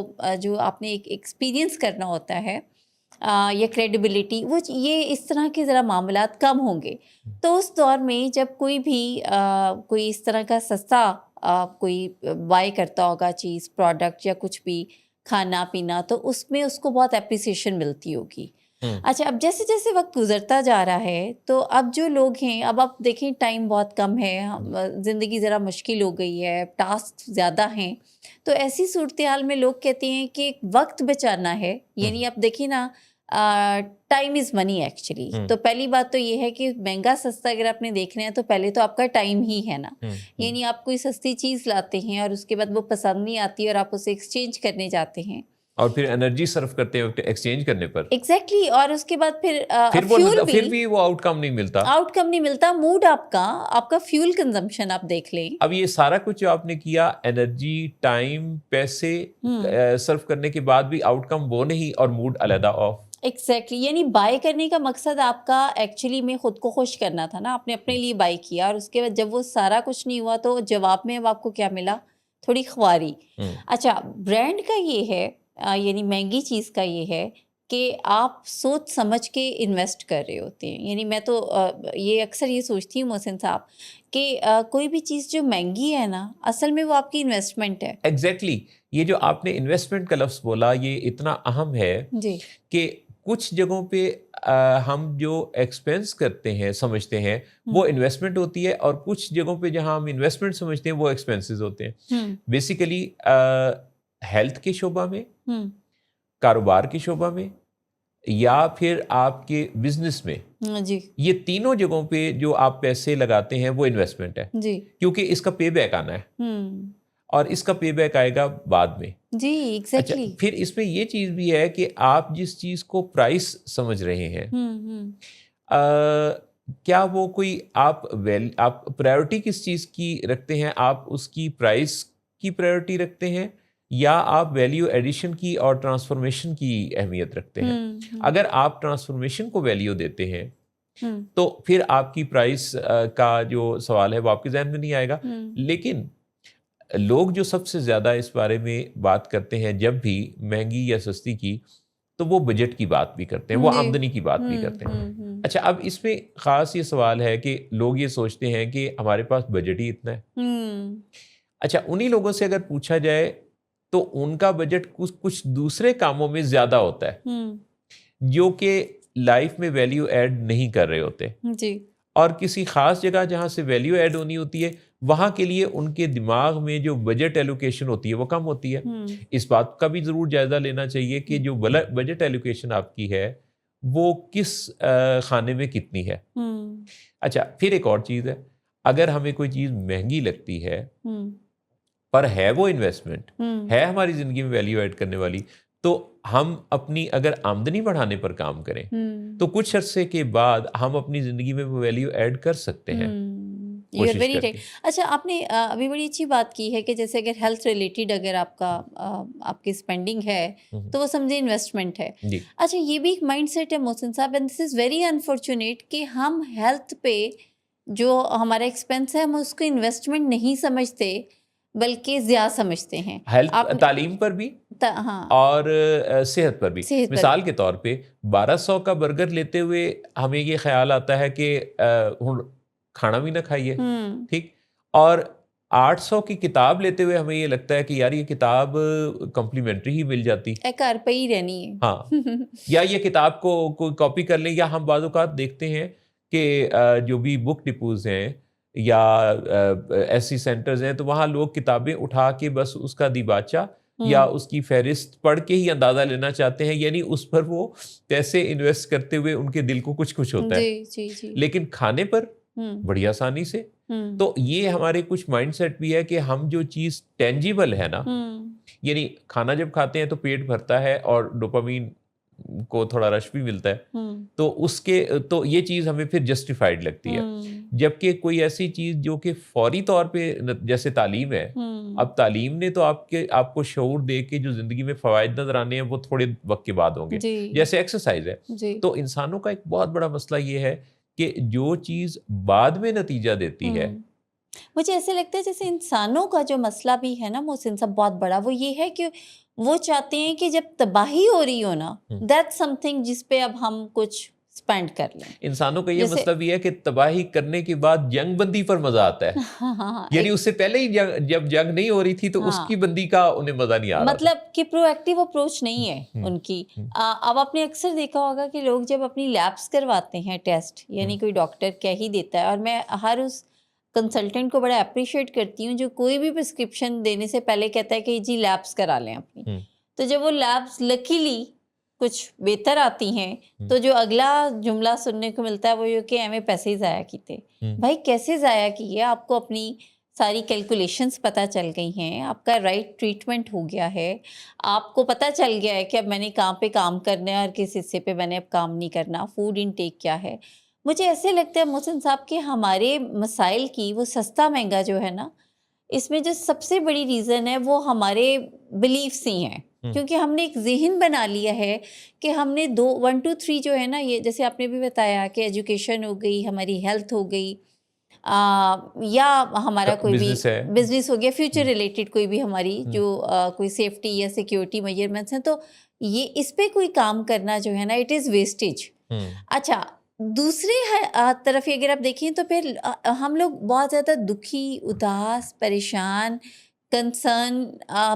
جو آپ نے ایک ایکسپیرینس کرنا ہوتا ہے یا کریڈیبلٹی، وہ یہ اس طرح کے ذرا معاملات کم ہوں گے. تو اس دور میں جب کوئی بھی کوئی اس طرح کا سستا کوئی بائی کرتا ہوگا چیز، پروڈکٹ یا کچھ بھی کھانا پینا، تو اس میں اس کو بہت اپریسیشن ملتی ہوگی. اچھا، اب جیسے جیسے وقت گزرتا جا رہا ہے تو اب جو لوگ ہیں، اب آپ دیکھیں ٹائم بہت کم ہے، زندگی ذرا مشکل ہو گئی ہے، ٹاسک زیادہ ہیں، تو ایسی صورتحال میں لوگ کہتے ہیں کہ وقت بچانا ہے. یعنی آپ دیکھیں نا، ٹائم از منی ایکچولی. تو پہلی بات تو یہ ہے کہ مہنگا سستا اگر آپ نے دیکھنا ہے تو پہلے تو آپ کا ٹائم ہی ہے نا. یعنی آپ کوئی سستی چیز لاتے ہیں اور اس کے بعد وہ پسند نہیں آتی اور آپ اسے ایکسچینج کرنے جاتے ہیں اور پھر انرجی صرف کرتے ہیں ایکسچینج کرنے پر. ایگزیکٹلی. اور اس کے بعد پھر بھی وہ آؤٹ کم نہیں ملتا. موڈ آپ کا فیول کنزمپشن آپ دیکھ لیں. اب یہ سارا کچھ جو آپ نے کیا، انرجی، ٹائم، پیسے صرف کرنے کے بعد بھی آؤٹ کم وہ نہیں اور موڈ علیحدہ آف. ایگزیکٹلی. یعنی بائی کرنے کا مقصد آپ کا ایکچولی میں خود کو خوش کرنا تھا نا، آپ نے اپنے لیے بائی کیا اور اس کے بعد جب وہ سارا کچھ نہیں ہوا تو جواب میں اب آپ کو کیا ملا؟ تھوڑی خواری. اچھا، برانڈ کا یہ ہے، یعنی مہنگی چیز کا یہ ہے کہ آپ سوچ سمجھ کے انویسٹ کر رہے ہوتے ہیں. یعنی میں تو یہ اکثر یہ سوچتی ہوں محسن صاحب کہ کوئی بھی چیز جو مہنگی ہے نا، اصل میں وہ آپ کی انویسٹمنٹ ہے. ایگزیکٹلی. یہ جو آپ نے انویسٹمنٹ کا لفظ بولا یہ اتنا اہم ہے جی، کہ کچھ جگہوں پہ ہم جو ایکسپینس کرتے ہیں سمجھتے ہیں وہ انویسٹمنٹ ہوتی ہے، اور کچھ جگہوں پہ جہاں ہم انویسٹمنٹ سمجھتے ہیں وہ ایکسپینسز ہوتے ہیں. بیسیکلی ہیلتھ کے شعبہ میں، کاروبار کے شعبہ میں، یا پھر آپ کے بزنس میں، جی یہ تینوں جگہوں پہ جو آپ پیسے لگاتے ہیں وہ انویسٹمنٹ ہے، جی کیونکہ اس کا پے بیک آنا ہے اور اس کا پے بیک آئے گا بعد میں. جی ایگزیکٹلی. پھر اس میں یہ چیز بھی ہے کہ آپ جس چیز کو پرائس سمجھ رہے ہیں، کیا وہ کوئی آپ پرائیورٹی کس چیز کی رکھتے ہیں؟ آپ اس کی پرائس کی پرائیورٹی رکھتے ہیں یا آپ ویلیو ایڈیشن کی اور ٹرانسفارمیشن کی اہمیت رکھتے ہیں؟ اگر آپ ٹرانسفارمیشن کو ویلیو دیتے ہیں تو پھر آپ کی پرائس کا جو سوال ہے وہ آپ کے ذہن میں نہیں آئے گا. لیکن لوگ جو سب سے زیادہ اس بارے میں بات کرتے ہیں جب بھی مہنگی یا سستی کی، تو وہ بجٹ کی بات بھی کرتے ہیں، وہ آمدنی کی بات بھی کرتے ہیں. اچھا، اب اس میں خاص یہ سوال ہے کہ لوگ یہ سوچتے ہیں کہ ہمارے پاس بجٹ ہی اتنا ہے. اچھا، انہی لوگوں سے اگر پوچھا جائے تو ان کا بجٹ کچھ دوسرے کاموں میں زیادہ ہوتا ہے جو کہ لائف میں ویلیو ایڈ نہیں کر رہے ہوتے. جی. اور کسی خاص جگہ جہاں سے ویلیو ایڈ ہونی ہوتی ہے وہاں کے لیے ان کے دماغ میں جو بجٹ ایلوکیشن ہوتی ہے وہ کم ہوتی ہے. اس بات کا بھی ضرور جائزہ لینا چاہیے کہ جو بجٹ ایلوکیشن آپ کی ہے وہ کس خانے میں کتنی ہے. اچھا، پھر ایک اور چیز ہے، اگر ہمیں کوئی چیز مہنگی لگتی ہے پر ہے وہ انویسٹمنٹ، ہے ہماری زندگی میں ویلیو ایڈ کرنے والی، تو ہم اپنی اگر آمدنی بڑھانے پر کام کریں تو کچھ عرصے کے بعد ہم اپنی زندگی میں وہ ویلیو ایڈ کر سکتے ہیں. You are very right. اچھا، آپ نے ابھی بڑی اچھی بات کی ہے کہ جیسے اگر ہیلتھ ریلیٹڈ اگر آپ کی اسپینڈنگ ہے تو وہ سمجھے انویسٹمنٹ ہے. اچھا، یہ بھی ایک مائنڈ سیٹ ہے محسن صاحب، and this is very unfortunate کہ ہم ہیلتھ پہ جو ہمارا ایکسپینس ہے ہم اس کو انویسٹمنٹ نہیں سمجھتے بلکہ ضیاع سمجھتے ہیں. ہیلتھ، تعلیم پر بھی اور صحت پر بھی. مثال کے طور پہ 1200 کا برگر لیتے ہوئے ہمیں یہ خیال آتا ہے کہ کھانا بھی نہ کھائیے، ٹھیک، اور 800 کی کتاب لیتے ہوئے ہمیں یہ لگتا ہے کہ یار یہ کتاب کمپلیمنٹری ہی مل جاتی، گھر پہ ہی رہنی ہے. ہاں، یا یہ کتاب کو کوئی کاپی کر لیں. یا ہم بعض اوقات دیکھتے ہیں کہ جو بھی بک ڈپوز ہیں یا ایسی سینٹرز ہیں تو وہاں لوگ کتابیں اٹھا کے بس اس کا دیباچہ یا اس کی فہرست پڑھ کے ہی اندازہ لینا چاہتے ہیں، یعنی اس پر وہ پیسے انویسٹ کرتے ہوئے ان کے دل کو کچھ ہوتا ہے. لیکن کھانے پر بڑی آسانی سے. تو یہ ہمارے کچھ مائنڈ سیٹ بھی ہے کہ ہم جو چیز ٹینجیبل ہے نا، یعنی کھانا جب کھاتے ہیں تو پیٹ بھرتا ہے اور ڈوپامین کو تھوڑا رش بھی ملتا ہے، تو یہ چیز ہمیں پھر جسٹیفائڈ لگتی ہے. جبکہ کوئی ایسی چیز جو کہ فوری طور پہ، جیسے تعلیم ہے، اب تعلیم نے تو آپ کو شعور دے کے جو زندگی میں فوائد نظر آنے ہیں وہ تھوڑے وقت کے بعد ہوں گے. جیسے ایکسرسائز ہے، تو انسانوں کا ایک بہت بڑا مسئلہ یہ ہے کہ جو چیز بعد میں نتیجہ دیتی ہے، مجھے ایسے لگتا ہے جیسے انسانوں کا جو مسئلہ بھی ہے نا محسن صاحب بہت بڑا، وہ یہ ہے کہ وہ چاہتے ہیں کہ جب تباہی ہو رہی ہو نا، دیٹ سم تھنگ جس پہ اب ہم کچھ اسپینڈ کر لیں. انسانوں کا یہ مطلب یہ ہے کہ تباہی کرنے کے بعد جنگ بندی پر مزہ آتا ہے. یعنی اس سے پہلے ہی جب جنگ نہیں ہو رہی تھی تو اس کی بندی کا انہیں مزہ نہیں آ رہا، مطلب کہ پرو ایکٹیو اپروچ نہیں ہے ان کی. اب آپ نے اکثر دیکھا ہوگا کہ لوگ جب اپنی لیبس کرواتے ہیں ٹیسٹ، یعنی کوئی ڈاکٹر کہہ ہی دیتا ہے، اور میں ہر اس کنسلٹنٹ کو بڑا اپریشیٹ کرتی ہوں جو کوئی بھی پرسکرپشن دینے سے پہلے کہتا ہے کہ جی لیبس کرا لیں اپنی. تو جب وہ لیبس لکیلی کچھ بہتر آتی ہیں تو جو اگلا جملہ سننے کو ملتا ہے وہ یہ کہ ہمیں پیسے ہی ضائع کیتے. بھائی کیسے ضائع کیے؟ آپ کو اپنی ساری کیلکولیشنز پتہ چل گئی ہیں، آپ کا رائٹ ٹریٹمنٹ ہو گیا ہے، آپ کو پتہ چل گیا ہے کہ اب میں نے کہاں پہ کام کرنا ہے اور کس حصے پہ میں نے اب کام نہیں کرنا، فوڈ انٹیک کیا ہے. مجھے ایسے لگتا ہے محسن صاحب کہ ہمارے مسائل کی وہ سستا مہنگا جو ہے نا، اس میں جو سب سے بڑی ریزن ہے وہ ہمارے بلیفس ہی ہیں. کیونکہ ہم نے ایک ذہن بنا لیا ہے کہ ہم نے 1 2 3 جو ہے نا، یہ جیسے آپ نے بھی بتایا کہ ایجوکیشن ہو گئی، ہماری ہیلتھ ہو گئی، یا ہمارا کوئی بھی بزنس ہو گیا، فیوچر ریلیٹڈ کوئی بھی ہماری جو کوئی سیفٹی یا سیکیورٹی میجرمنٹس ہیں، تو یہ اس پہ کوئی کام کرنا جو ہے نا اٹ از ویسٹیج. اچھا، دوسری طرف اگر آپ دیکھیں تو پھر ہم لوگ بہت زیادہ دکھی، اداس، پریشان ਕੰਸਰਨ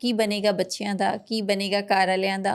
ਕੀ ਬਣੇਗਾ ਬੱਚਿਆਂ ਦਾ, ਕੀ ਬਣੇਗਾ ਘਰ ਵਾਲਿਆਂ ਦਾ।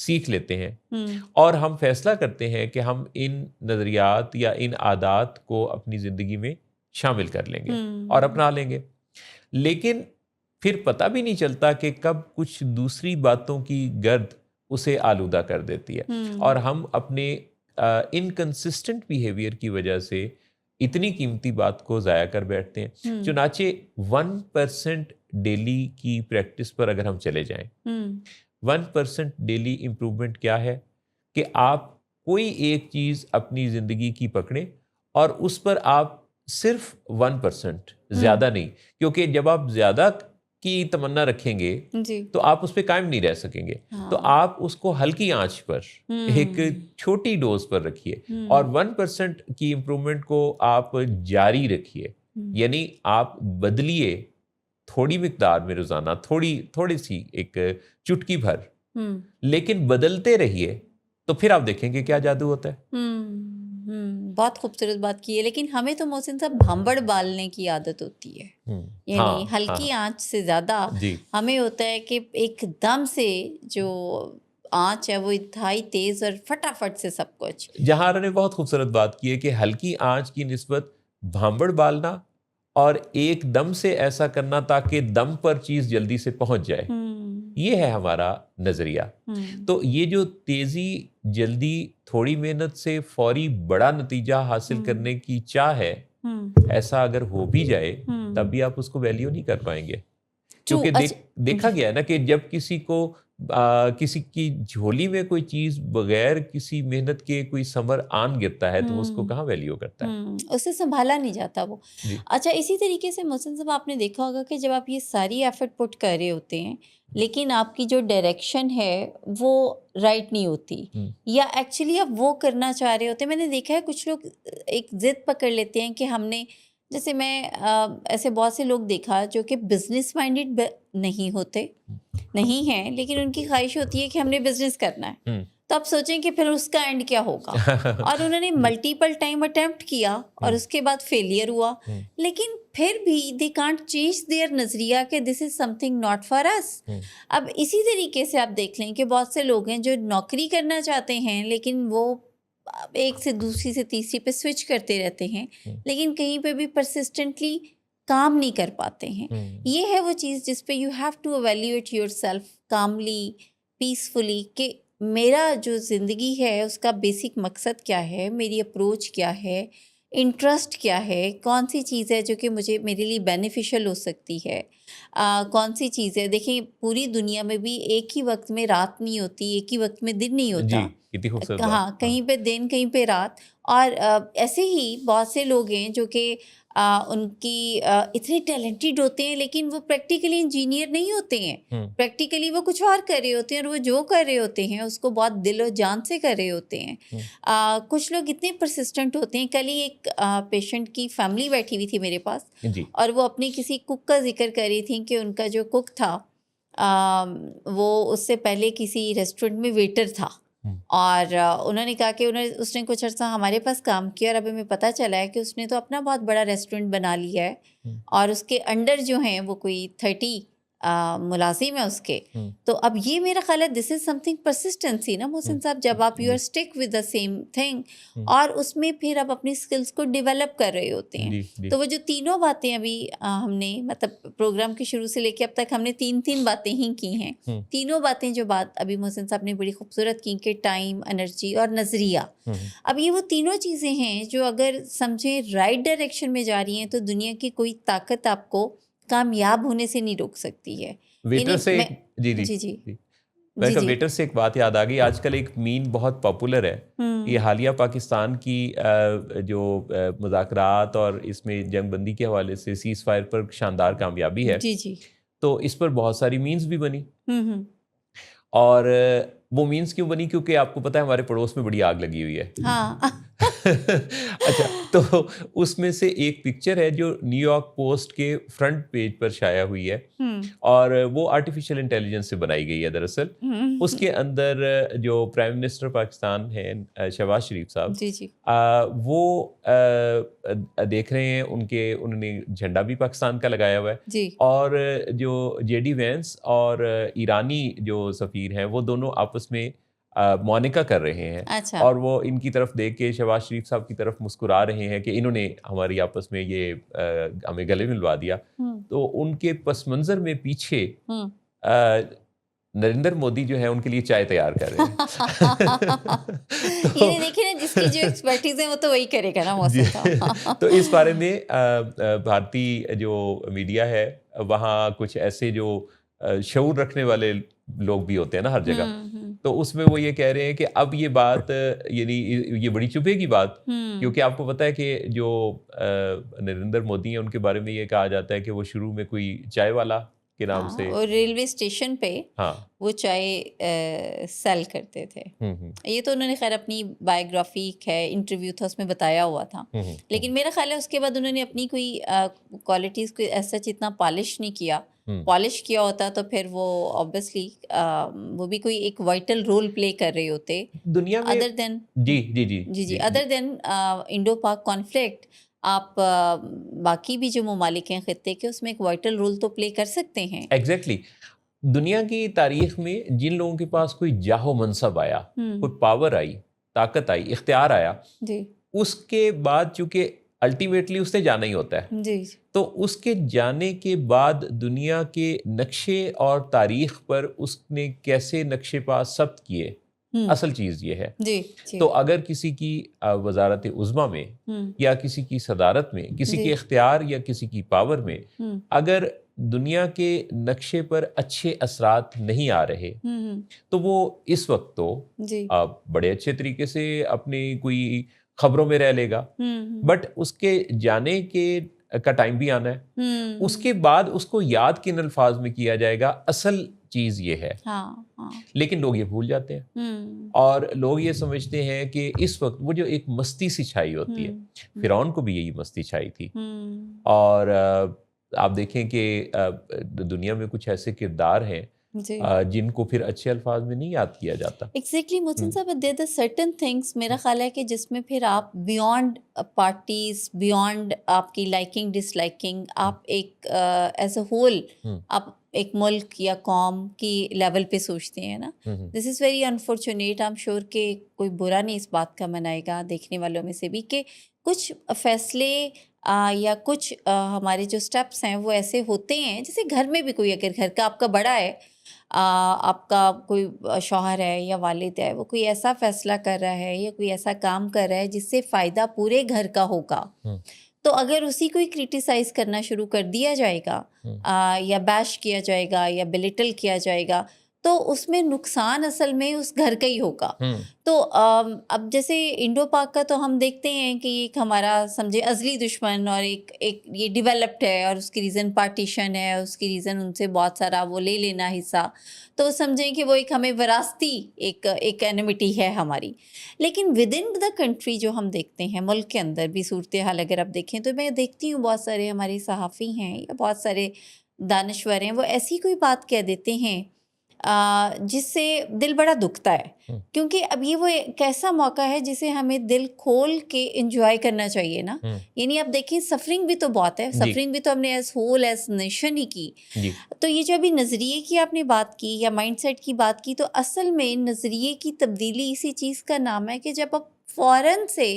سیکھ لیتے ہیں اور ہم فیصلہ کرتے ہیں کہ ہم ان نظریات یا ان عادات کو اپنی زندگی میں شامل کر لیں گے اور اپنا لیں گے، لیکن پھر پتہ بھی نہیں چلتا کہ کب کچھ دوسری باتوں کی گرد اسے آلودہ کر دیتی ہے اور ہم اپنے انکنسسٹنٹ بیہیویئر کی وجہ سے اتنی قیمتی بات کو ضائع کر بیٹھتے ہیں۔ چنانچہ 1% ڈیلی کی پریکٹس پر اگر ہم چلے جائیں، 1% ڈیلی امپرومنٹ کیا ہے کہ آپ کوئی ایک چیز اپنی زندگی کی پکڑیں اور اس پر آپ صرف 1%، زیادہ نہیں، کیونکہ جب آپ زیادہ کی تمنا رکھیں گے تو آپ اس پہ قائم نہیں رہ سکیں گے، تو آپ اس کو ہلکی آنچ پر ایک چھوٹی ڈوز پر رکھیے اور 1% کی امپرومنٹ کو آپ جاری رکھیے، یعنی آپ بدلیے تھوڑی مقدار میں روزانہ، تھوڑی سی ایک چٹکی بھر، لیکن بدلتے رہیے تو پھر آپ دیکھیں گے کیا جادو ہوتا ہے۔ بہت خوبصورت بات کی ہے، لیکن ہمیں تو محسن صاحب بھانبڑ بالنے کی عادت ہوتی ہے، یعنی ہلکی آنچ سے زیادہ ہمیں ہوتا ہے کہ ایک دم سے جو آنچ ہے وہ انتہائی تیز اور فٹافٹ سے سب کچھ۔ جہاں نے بہت خوبصورت بات کی ہے کہ ہلکی آنچ کی نسبت بھانبڑ بالنا اور ایک دم سے ایسا کرنا تاکہ دم پر چیز جلدی سے پہنچ جائے، یہ ہے ہمارا نظریہ۔ تو یہ جو تیزی، جلدی، تھوڑی محنت سے فوری بڑا نتیجہ حاصل کرنے کی چاہ ہے، ایسا اگر ہو بھی جائے تب بھی آپ اس کو ویلیو نہیں کر پائیں گے، کیونکہ دیکھا گیا ہے نا کہ جب کسی کو کسی کی جھولی میں کوئی چیز بغیر کسی محنت کے کوئی ثمر آن گرتا ہے تو اس کو کہاں ویلیو کرتا ہے، اسے سنبھالا نہیں جاتا وہ۔ اچھا، اسی طریقے سے محسن صاحب آپ نے دیکھا ہوگا کہ جب آپ یہ ساری ایفرٹ پٹ کر رہے ہوتے ہیں لیکن آپ کی جو ڈائریکشن ہے وہ رائٹ نہیں ہوتی، یا ایکچولی آپ وہ کرنا چاہ رہے ہوتے ہیں، میں نے دیکھا ہے کچھ لوگ ایک ضد پکڑ لیتے ہیں کہ ہم نے، جیسے میں ایسے بہت سے لوگ دیکھا جو کہ بزنس مائنڈیڈ نہیں ہوتے، نہیں ہیں، لیکن ان کی خواہش ہوتی ہے کہ ہم نے بزنس کرنا ہے، تو آپ سوچیں کہ پھر اس کا اینڈ کیا ہوگا، اور انہوں نے ملٹیپل ٹائم اٹیمپٹ کیا اور اس کے بعد فیلئر ہوا، لیکن پھر بھی دے کانٹ چینج دیئر نظریہ کہ دس از سم تھنگ ناٹ فار اس۔ اب اسی طریقے سے آپ دیکھ لیں کہ بہت سے لوگ ہیں جو نوکری کرنا چاہتے ہیں لیکن وہ ایک سے دوسری سے تیسری پہ سوئچ کرتے رہتے ہیں، لیکن کہیں پہ بھی پرسسٹنٹلی کام نہیں کر پاتے ہیں۔ یہ ہے وہ چیز جس پہ you have to evaluate yourself calmly, peacefully, کہ میرا جو زندگی ہے اس کا بیسک مقصد کیا ہے، میری اپروچ کیا ہے، انٹرسٹ کیا ہے، کون سی چیز ہے جو کہ میرے لیے بینیفیشل ہو سکتی ہے، کون سی چیز ہے۔ دیکھیں پوری دنیا میں بھی ایک ہی وقت میں رات نہیں ہوتی، ایک ہی وقت میں دن نہیں ہوتا، ہاں، کہیں پہ دن کہیں پہ رات، اور ایسے ہی بہت سے لوگ ہیں جو کہ ان کی اتنے ٹیلنٹڈ ہوتے ہیں لیکن وہ پریکٹیکلی انجینئر نہیں ہوتے ہیں، پریکٹیکلی وہ کچھ اور کر رہے ہوتے ہیں، اور وہ جو کر رہے ہوتے ہیں اس کو بہت دل و جان سے کر رہے ہوتے ہیں۔ کچھ لوگ اتنے پرسسٹنٹ ہوتے ہیں۔ کل ہی ایک پیشنٹ کی فیملی بیٹھی ہوئی تھی میرے پاس، اور وہ اپنی کسی کک کا ذکر کر رہی تھیں کہ ان کا جو کک تھا وہ اس سے پہلے کسی ریسٹورینٹ میں ویٹر تھا، اور انہوں نے کہا کہ اس نے کچھ عرصہ ہمارے پاس کام کیا، اور اب ہمیں پتہ چلا ہے کہ اس نے تو اپنا بہت بڑا ریسٹورینٹ بنا لیا ہے، اور اس کے انڈر جو ہیں وہ کوئی 30 ملازم ہیں اس کے۔ تو اب یہ میرا خیال ہے دس از سم تھنگ پرسسٹنسی نا محسن صاحب، جب آپ you are stick with the same thing, اور اس میں پھر آپ اپنی اسکلس کو ڈیولپ کر رہے ہوتے ہیں۔ تو وہ جو تینوں باتیں ابھی ہم نے، مطلب پروگرام کے شروع سے لے کے اب تک ہم نے تین باتیں ہی کی ہیں، تینوں باتیں جو بات ابھی محسن صاحب نے بڑی خوبصورت کی کہ ٹائم، انرجی اور نظریہ، اب یہ وہ تینوں چیزیں ہیں جو اگر سمجھیں رائٹ ڈائریکشن میں جا رہی ہیں تو دنیا کی کوئی طاقت آپ کو کامیاب ہونے سے نہیں روک سکتی ہے۔ ویٹر سے ویٹر سے ایک بات یاد آ گئی، آج کل ایک مین بہت پاپولر ہے، یہ حالیہ پاکستان کی جو مذاکرات اور اس میں جنگ بندی کے حوالے سے سیز فائر پر شاندار کامیابی ہے، تو اس پر بہت ساری مینز بھی بنی، اور وہ مینز کیوں بنی؟ کیونکہ آپ کو پتہ ہے ہمارے پڑوس میں بڑی آگ لگی ہوئی ہے۔ اچھا، تو اس میں سے ایک پکچر ہے جو نیو یارک پوسٹ کے فرنٹ پیج پر شائع ہوئی ہے، اور وہ آرٹیفیشل انٹیلیجنس سے بنائی گئی ہے دراصل۔ اس کے اندر جو پرائم منسٹر پاکستان ہیں شہباز شریف صاحب، وہ دیکھ رہے ہیں، انہوں نے جھنڈا بھی پاکستان کا لگایا ہوا ہے، اور جو جے ڈی وینس اور ایرانی جو سفیر ہیں وہ دونوں آپس میں مونیکا کر رہے ہیں اچھا. اور وہ ان کی طرف دیکھ کے شہباز شریف صاحب کی طرف مسکرا رہے ہیں کہ انہوں نے ہماری آپس میں یہ ہمیں گلے ملوا دیا. تو ان کے پس منظر میں پیچھے نریندر مودی جو ہے ان کے لیے چائے تیار کر رہے ہیں. یہ دیکھیں نا جس کی جو ایکسپرٹیز ہے وہ تو وہی کرے گا نا محسن صاحب. تو اس بارے میں بھارتی جو میڈیا ہے وہاں کچھ ایسے جو شعور رکھنے والے لوگ بھی ہوتے ہیں نا ہر جگہ, تو اس میں وہ یہ کہہ رہے ہیں کہ اب یہ بات یعنی یہ بڑی چبھے کی بات, کیونکہ آپ کو پتہ ہے کہ جو نریندر مودی ہیں ان کے بارے میں یہ کہا جاتا ہے کہ وہ شروع میں کوئی چائے والا کے نام سے اور ریلوے اسٹیشن پہ وہ چائے سیل کرتے تھے. یہ تو انہوں نے خیر اپنی بایوگرافی ہے, انٹرویو تھا اس میں بتایا ہوا تھا, لیکن میرا خیال ہے اس کے بعد انہوں نے اپنی کوئی کوالٹیز کو ایسا اتنا پالش نہیں کیا. پالش کیا ہوتا تو پھر وہ آبویسلی وہ بھی کوئی ایک وائٹل رول پلے کر رہے ہوتے دنیا میں. ادر دین جی ادر دین انڈو پاک کانفلکٹ. آپ باقی بھی جو ممالک ہیں خطے کے اس میں ایک وائٹل رول تو پلے کر سکتے ہیں. ایگزیکٹلی. دنیا کی تاریخ میں جن لوگوں کے پاس کوئی جاہ و منصب آیا, کوئی پاور آئی, طاقت آئی, اختیار آیا, اس کے بعد چونکہ الٹیمیٹلی اس نے جانا ہی ہوتا ہے, تو اس کے جانے کے بعد دنیا کے نقشے اور تاریخ پر اس نے کیسے نقشے پا ثبت کیے, اصل چیز یہ ہے. تو اگر کسی کی وزارت عظمیٰ میں یا کسی کی صدارت میں, کسی کے اختیار یا کسی کی پاور میں اگر دنیا کے نقشے پر اچھے اثرات نہیں آ رہے, تو وہ اس وقت تو بڑے اچھے طریقے سے اپنی کوئی خبروں میں رہ لے گا, بٹ اس کے جانے کا ٹائم بھی آنا ہے. اس کے بعد اس کو یاد کن الفاظ میں کیا جائے گا, اصل چیز یہ ہے. لیکن لوگ یہ بھول جاتے ہیں اور لوگ یہ سمجھتے ہیں کہ اس وقت وہ جو ایک مستی سی چھائی ہوتی ہے, فرعون کو بھی یہی مستی چھائی تھی. اور آپ دیکھیں کہ دنیا میں کچھ ایسے کردار ہیں جن کو پھر اچھے الفاظ میں نہیں یاد کیا جاتا. ایگزیکٹلی محسن صاحب, دیر دا سرٹن تھنگس میرا خیال ہے کہ جس میں پھر آپ بیونڈ پارٹیز, بیونڈ آپ کی لائکنگ ڈس لائکنگ, آپ ایک ایز اے ہول آپ ایک ملک یا قوم کی لیول پہ سوچتے ہیں نا. This is very unfortunate. I am sure کہ کوئی برا نہیں اس بات کا منائے گا دیکھنے والوں میں سے بھی کہ کچھ فیصلے یا کچھ ہمارے جو سٹیپس ہیں وہ ایسے ہوتے ہیں, جیسے گھر میں بھی کوئی اگر گھر کا آپ کا بڑا ہے, آپ کا کوئی شوہر ہے یا والد ہے, وہ کوئی ایسا فیصلہ کر رہا ہے یا کوئی ایسا کام کر رہا ہے جس سے فائدہ پورے گھر کا ہوگا, تو اگر اسی کو کرٹیسائز کرنا شروع کر دیا جائے گا یا بیش کیا جائے گا یا بلیٹل کیا جائے گا, تو اس میں نقصان اصل میں اس گھر کا ہی ہوگا. تو اب جیسے انڈو پاک کا تو ہم دیکھتے ہیں کہ ایک ہمارا سمجھے ازلی دشمن, اور ایک یہ ڈیولپڈ ہے اور اس کی ریزن پارٹیشن ہے, اس کی ریزن ان سے بہت سارا وہ لے لینا حصہ, تو سمجھیں کہ وہ ایک ہمیں وراثتی ایک اینیمٹی ہے ہماری. لیکن ود ان دا کنٹری جو ہم دیکھتے ہیں ملک کے اندر بھی صورتحال اگر آپ دیکھیں, تو میں دیکھتی ہوں بہت سارے ہمارے صحافی ہیں یا بہت سارے دانشور ہیں, وہ ایسی کوئی بات کہہ دیتے ہیں جس سے دل بڑا دکھتا ہے, کیونکہ اب یہ وہ ایک ایسا موقع ہے جسے ہمیں دل کھول کے انجوائے کرنا چاہیے نا. یعنی آپ دیکھیں سفرنگ بھی تو بہت ہے, سفرنگ بھی تو ہم نے ایز ہول ایز نیشن ہی کی. تو یہ جو ابھی نظریے کی آپ نے بات کی یا مائنڈ سیٹ کی بات کی, تو اصل میں نظریے کی تبدیلی اسی چیز کا نام ہے کہ جب آپ فوراً سے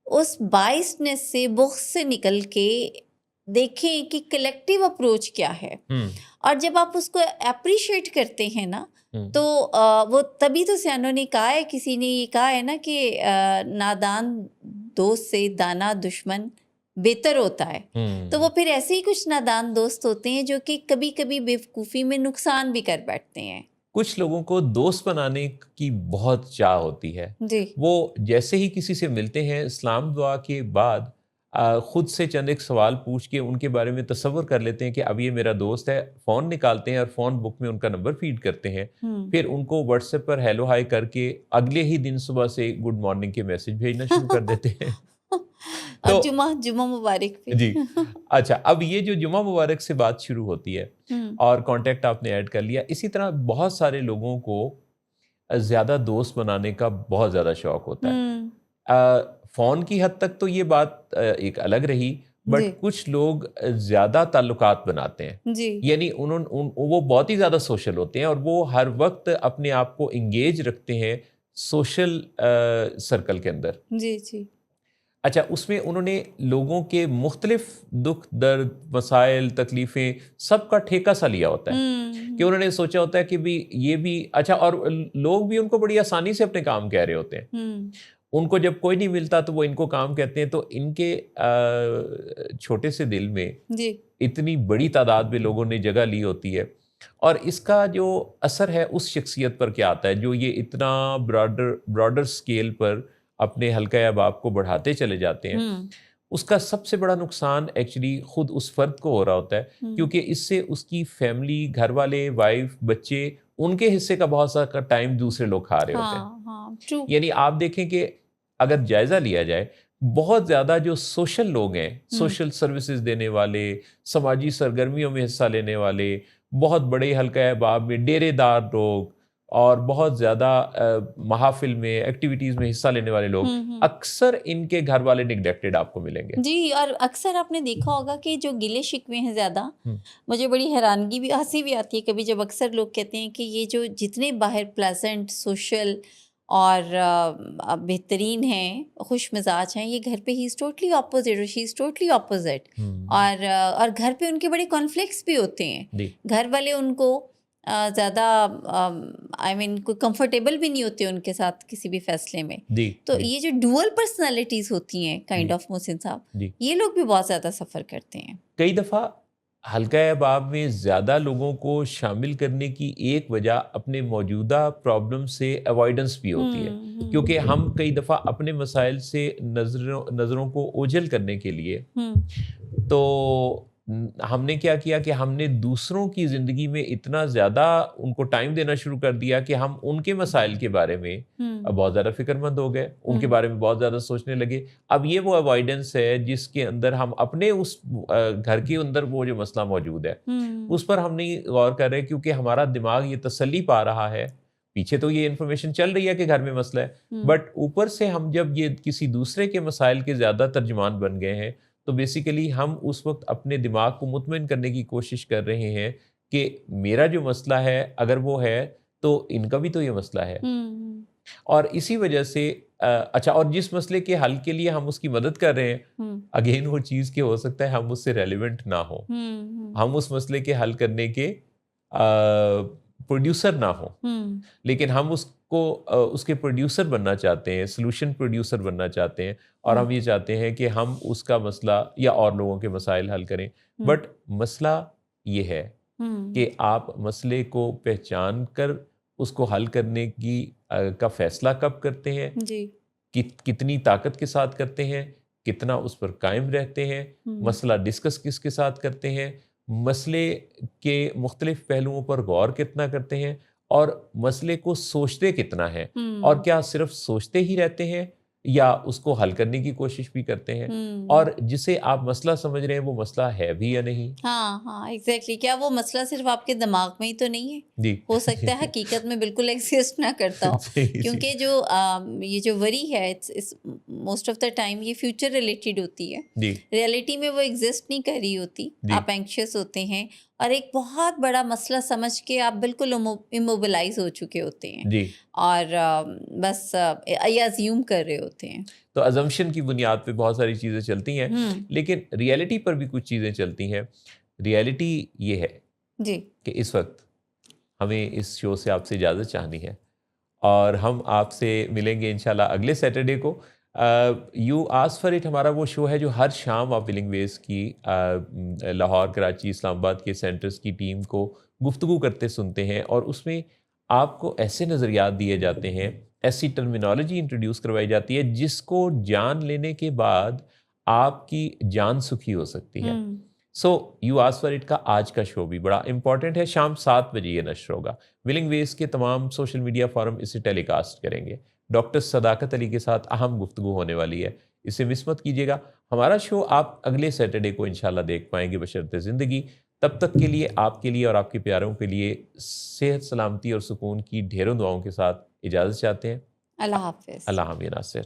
اس بائسنس سے, بغض سے نکل کے دیکھیں کہ کلیکٹیو اپروچ کیا ہے, اور جب آپ اس کو اپریشیٹ کرتے ہیں نا, تو وہ تبھی تو سیانوں نے کہا ہے, کسی نے یہ کہا ہے نا کہ نادان دوست سے دانا دشمن بہتر ہوتا ہے. تو وہ پھر ایسے ہی کچھ نادان دوست ہوتے ہیں جو کہ کبھی کبھی بیوقوفی میں نقصان بھی کر بیٹھتے ہیں. کچھ لوگوں کو دوست بنانے کی بہت چاہ ہوتی ہے, وہ جیسے ہی کسی سے ملتے ہیں اسلام دعا کے بعد خود سے چند ایک سوال پوچھ کے ان کے بارے میں تصور کر لیتے ہیں کہ اب یہ میرا دوست ہے, فون نکالتے ہیں اور فون بک میں ان کا نمبر فیڈ کرتے ہیں, پھر ان کو واٹس ایپ پر ہیلو ہائی کر کے اگلے ہی دن صبح سے گڈ مارننگ کے میسج بھیجنا شروع کر دیتے ہیں. اور جمعہ مبارک پہ. جی اچھا, اب یہ جو جمعہ مبارک سے بات شروع ہوتی ہے اور کانٹیکٹ آپ نے ایڈ کر لیا, اسی طرح بہت سارے لوگوں کو زیادہ دوست بنانے کا بہت زیادہ شوق ہوتا ہے. فون کی حد تک تو یہ بات ایک الگ رہی, بٹ کچھ لوگ زیادہ تعلقات بناتے ہیں. جی یعنی وہ بہت ہی زیادہ سوشل ہوتے ہیں اور وہ ہر وقت اپنے آپ کو انگیج رکھتے ہیں سوشل سرکل کے اندر. جی جی اچھا, اس میں انہوں نے لوگوں کے مختلف دکھ درد مسائل تکلیفیں سب کا ٹھیکہ سا لیا ہوتا ہے کہ انہوں نے سوچا ہوتا ہے کہ بھی یہ بھی اچھا, اور لوگ بھی ان کو بڑی آسانی سے اپنے کام کہہ رہے ہوتے ہیں. ان کو جب کوئی نہیں ملتا تو وہ ان کو کام کہتے ہیں. تو ان کے چھوٹے سے دل میں جی اتنی بڑی تعداد میں لوگوں نے جگہ لی ہوتی ہے, اور اس کا جو اثر ہے اس شخصیت پر کیا آتا ہے جو یہ اتنا براڈر سکیل پر اپنے حلقہ احباب کو بڑھاتے چلے جاتے ہیں. اس کا سب سے بڑا نقصان ایکچولی خود اس فرد کو ہو رہا ہوتا ہے, کیونکہ اس سے اس کی فیملی, گھر والے, وائف, بچے, ان کے حصے کا بہت سا ٹائم دوسرے لوگ کھا رہے ہوتے ہیں. یعنی آپ دیکھیں کہ اگر جائزہ لیا جائے, بہت زیادہ جو سوشل لوگ ہیں, سوشل سروسز دینے والے, سماجی سرگرمیوں میں حصہ لینے والے, بہت بڑے حلقہ احباب میں ڈیرے دار لوگ, اور بہت زیادہ محافل میں ایکٹیویٹیز میں حصہ لینے والے لوگ, اکثر ان کے گھر والے نگلیکٹڈ آپ کو ملیں گے. جی, اور اکثر آپ نے دیکھا ہوگا کہ جو گلے شکوے ہیں زیادہ, مجھے بڑی حیرانگی بھی, ہنسی بھی آتی ہے کبھی جب اکثر لوگ کہتے ہیں کہ یہ جو جتنے باہر پلیزنٹ, سوشل اور بہترین ہیں, خوش مزاج ہیں, یہ گھر پہ ہی از ٹوٹلی اپوزٹ, اور شی از ٹوٹلی اپوزٹ. اور گھر پہ ان کے بڑے کانفلکٹس بھی ہوتے ہیں. گھر والے ان کو زیادہ آئی مین کوئی کمفرٹیبل بھی نہیں ہوتے ان کے ساتھ کسی بھی فیصلے میں. تو یہ جو ڈوئل پرسنالٹیز ہوتی ہیں کائنڈ آف محسن صاحب, یہ لوگ بھی بہت زیادہ سفر کرتے ہیں. کئی دفعہ حلقہ احباب میں زیادہ لوگوں کو شامل کرنے کی ایک وجہ اپنے موجودہ پرابلم سے اوائڈنس بھی ہوتی ہے, کیونکہ ہم کئی دفعہ اپنے مسائل سے نظروں کو اوجھل کرنے کے لیے تو ہم نے کیا کیا کہ ہم نے دوسروں کی زندگی میں اتنا زیادہ ان کو ٹائم دینا شروع کر دیا کہ ہم ان کے مسائل کے بارے میں بہت زیادہ فکر مند ہو گئے, ان کے بارے میں بہت زیادہ سوچنے لگے. اب یہ وہ اوائڈنس ہے جس کے اندر ہم اپنے اس گھر کے اندر وہ جو مسئلہ موجود ہے اس پر ہم نہیں غور کر رہے, کیونکہ ہمارا دماغ یہ تسلی پا رہا ہے. پیچھے تو یہ انفارمیشن چل رہی ہے کہ گھر میں مسئلہ ہے, بٹ اوپر سے ہم جب یہ کسی دوسرے کے مسائل کے زیادہ ترجمان بن گئے ہیں تو بیسیکلی ہم اس وقت اپنے دماغ کو مطمئن کرنے کی کوشش کر رہے ہیں کہ میرا جو مسئلہ ہے اگر وہ ہے تو ان کا بھی تو یہ مسئلہ ہے. اور اسی وجہ سے اچھا, اور جس مسئلے کے حل کے لیے ہم اس کی مدد کر رہے ہیں, اگین وہ چیز کہ ہو سکتا ہے ہم اس سے ریلیونٹ نہ ہوں, ہم اس مسئلے کے حل کرنے کے پروڈیوسر نہ ہوں, لیکن ہم اس کے پروڈیوسر بننا چاہتے ہیں, سلوشن پروڈیوسر بننا چاہتے ہیں, اور ہم یہ چاہتے ہیں کہ ہم اس کا مسئلہ یا اور لوگوں کے مسائل حل کریں. بٹ مسئلہ یہ ہے کہ آپ مسئلے کو پہچان کر اس کو حل کرنے کا فیصلہ کب کرتے ہیں, کتنی طاقت کے ساتھ کرتے ہیں, کتنا اس پر قائم رہتے ہیں, مسئلہ ڈسکس کس کے ساتھ کرتے ہیں, مسئلے کے مختلف پہلوؤں پر غور کتنا کرتے ہیں, اور مسئلے کو سوچتے کتنا ہے, اور کیا صرف سوچتے ہی رہتے ہیں یا اس کو حل کرنے کی کوشش بھی کرتے ہیں, اور جسے آپ مسئلہ سمجھ رہے ہیں وہ مسئلہ ہے بھی یا نہیں. ہاں ایگزیکٹلی, کیا وہ مسئلہ صرف آپ کے دماغ میں ہی تو نہیں ہے, ہو سکتا ہے حقیقت میں بالکل ایگزسٹ نہ کرتا ہو, کیونکہ جو یہ جو وری ہے موسٹ آف دا ٹائم یہ فیوچر ریلیٹڈ ہوتی ہے, ریئلٹی میں وہ ایگزسٹ نہیں کر رہی ہوتی. آپ اینکشیس ہوتے ہیں اور ایک بہت بڑا مسئلہ سمجھ کے آپ بالکل اموبلائز ہو چکے ہوتے ہیں, اور بس ازیوم کر رہے ہوتے ہیں. تو ازمپشن کی بنیاد پہ بہت ساری چیزیں چلتی ہیں, لیکن ریئلٹی پر بھی کچھ چیزیں چلتی ہیں. ریئلٹی یہ ہے کہ اس وقت ہمیں اس شو سے آپ سے اجازت چاہنی ہے, اور ہم آپ سے ملیں گے انشاءاللہ اگلے سیٹرڈے کو. یو آسک فار اٹ ہمارا وہ شو ہے جو ہر شام آپ ولنگ ویز کی لاہور, کراچی, اسلام آباد کے سینٹرز کی ٹیم کو گفتگو کرتے سنتے ہیں, اور اس میں آپ کو ایسے نظریات دیے جاتے ہیں, ایسی ٹرمینالوجی انٹروڈیوس کروائی جاتی ہے جس کو جان لینے کے بعد آپ کی جان سکھی ہو سکتی ہے. So you ask for it کا آج کا شو بھی بڑا امپورٹنٹ ہے, شام 7 بجے یہ نشر ہوگا. ولنگ ویز کے تمام سوشل میڈیا فورم اسے ٹیلی کاسٹ کریں گے. ڈاکٹر صداقت علی کے ساتھ اہم گفتگو ہونے والی ہے, اسے مس مت کیجیے گا. ہمارا شو آپ اگلے سیٹرڈے کو انشاءاللہ دیکھ پائیں گے بشرط زندگی. تب تک کے لیے آپ کے لیے اور آپ کے پیاروں کے لیے صحت, سلامتی اور سکون کی ڈھیروں دعاؤں کے ساتھ اجازت چاہتے ہیں. اللہ حافظ. اللہ حافظ ناصر.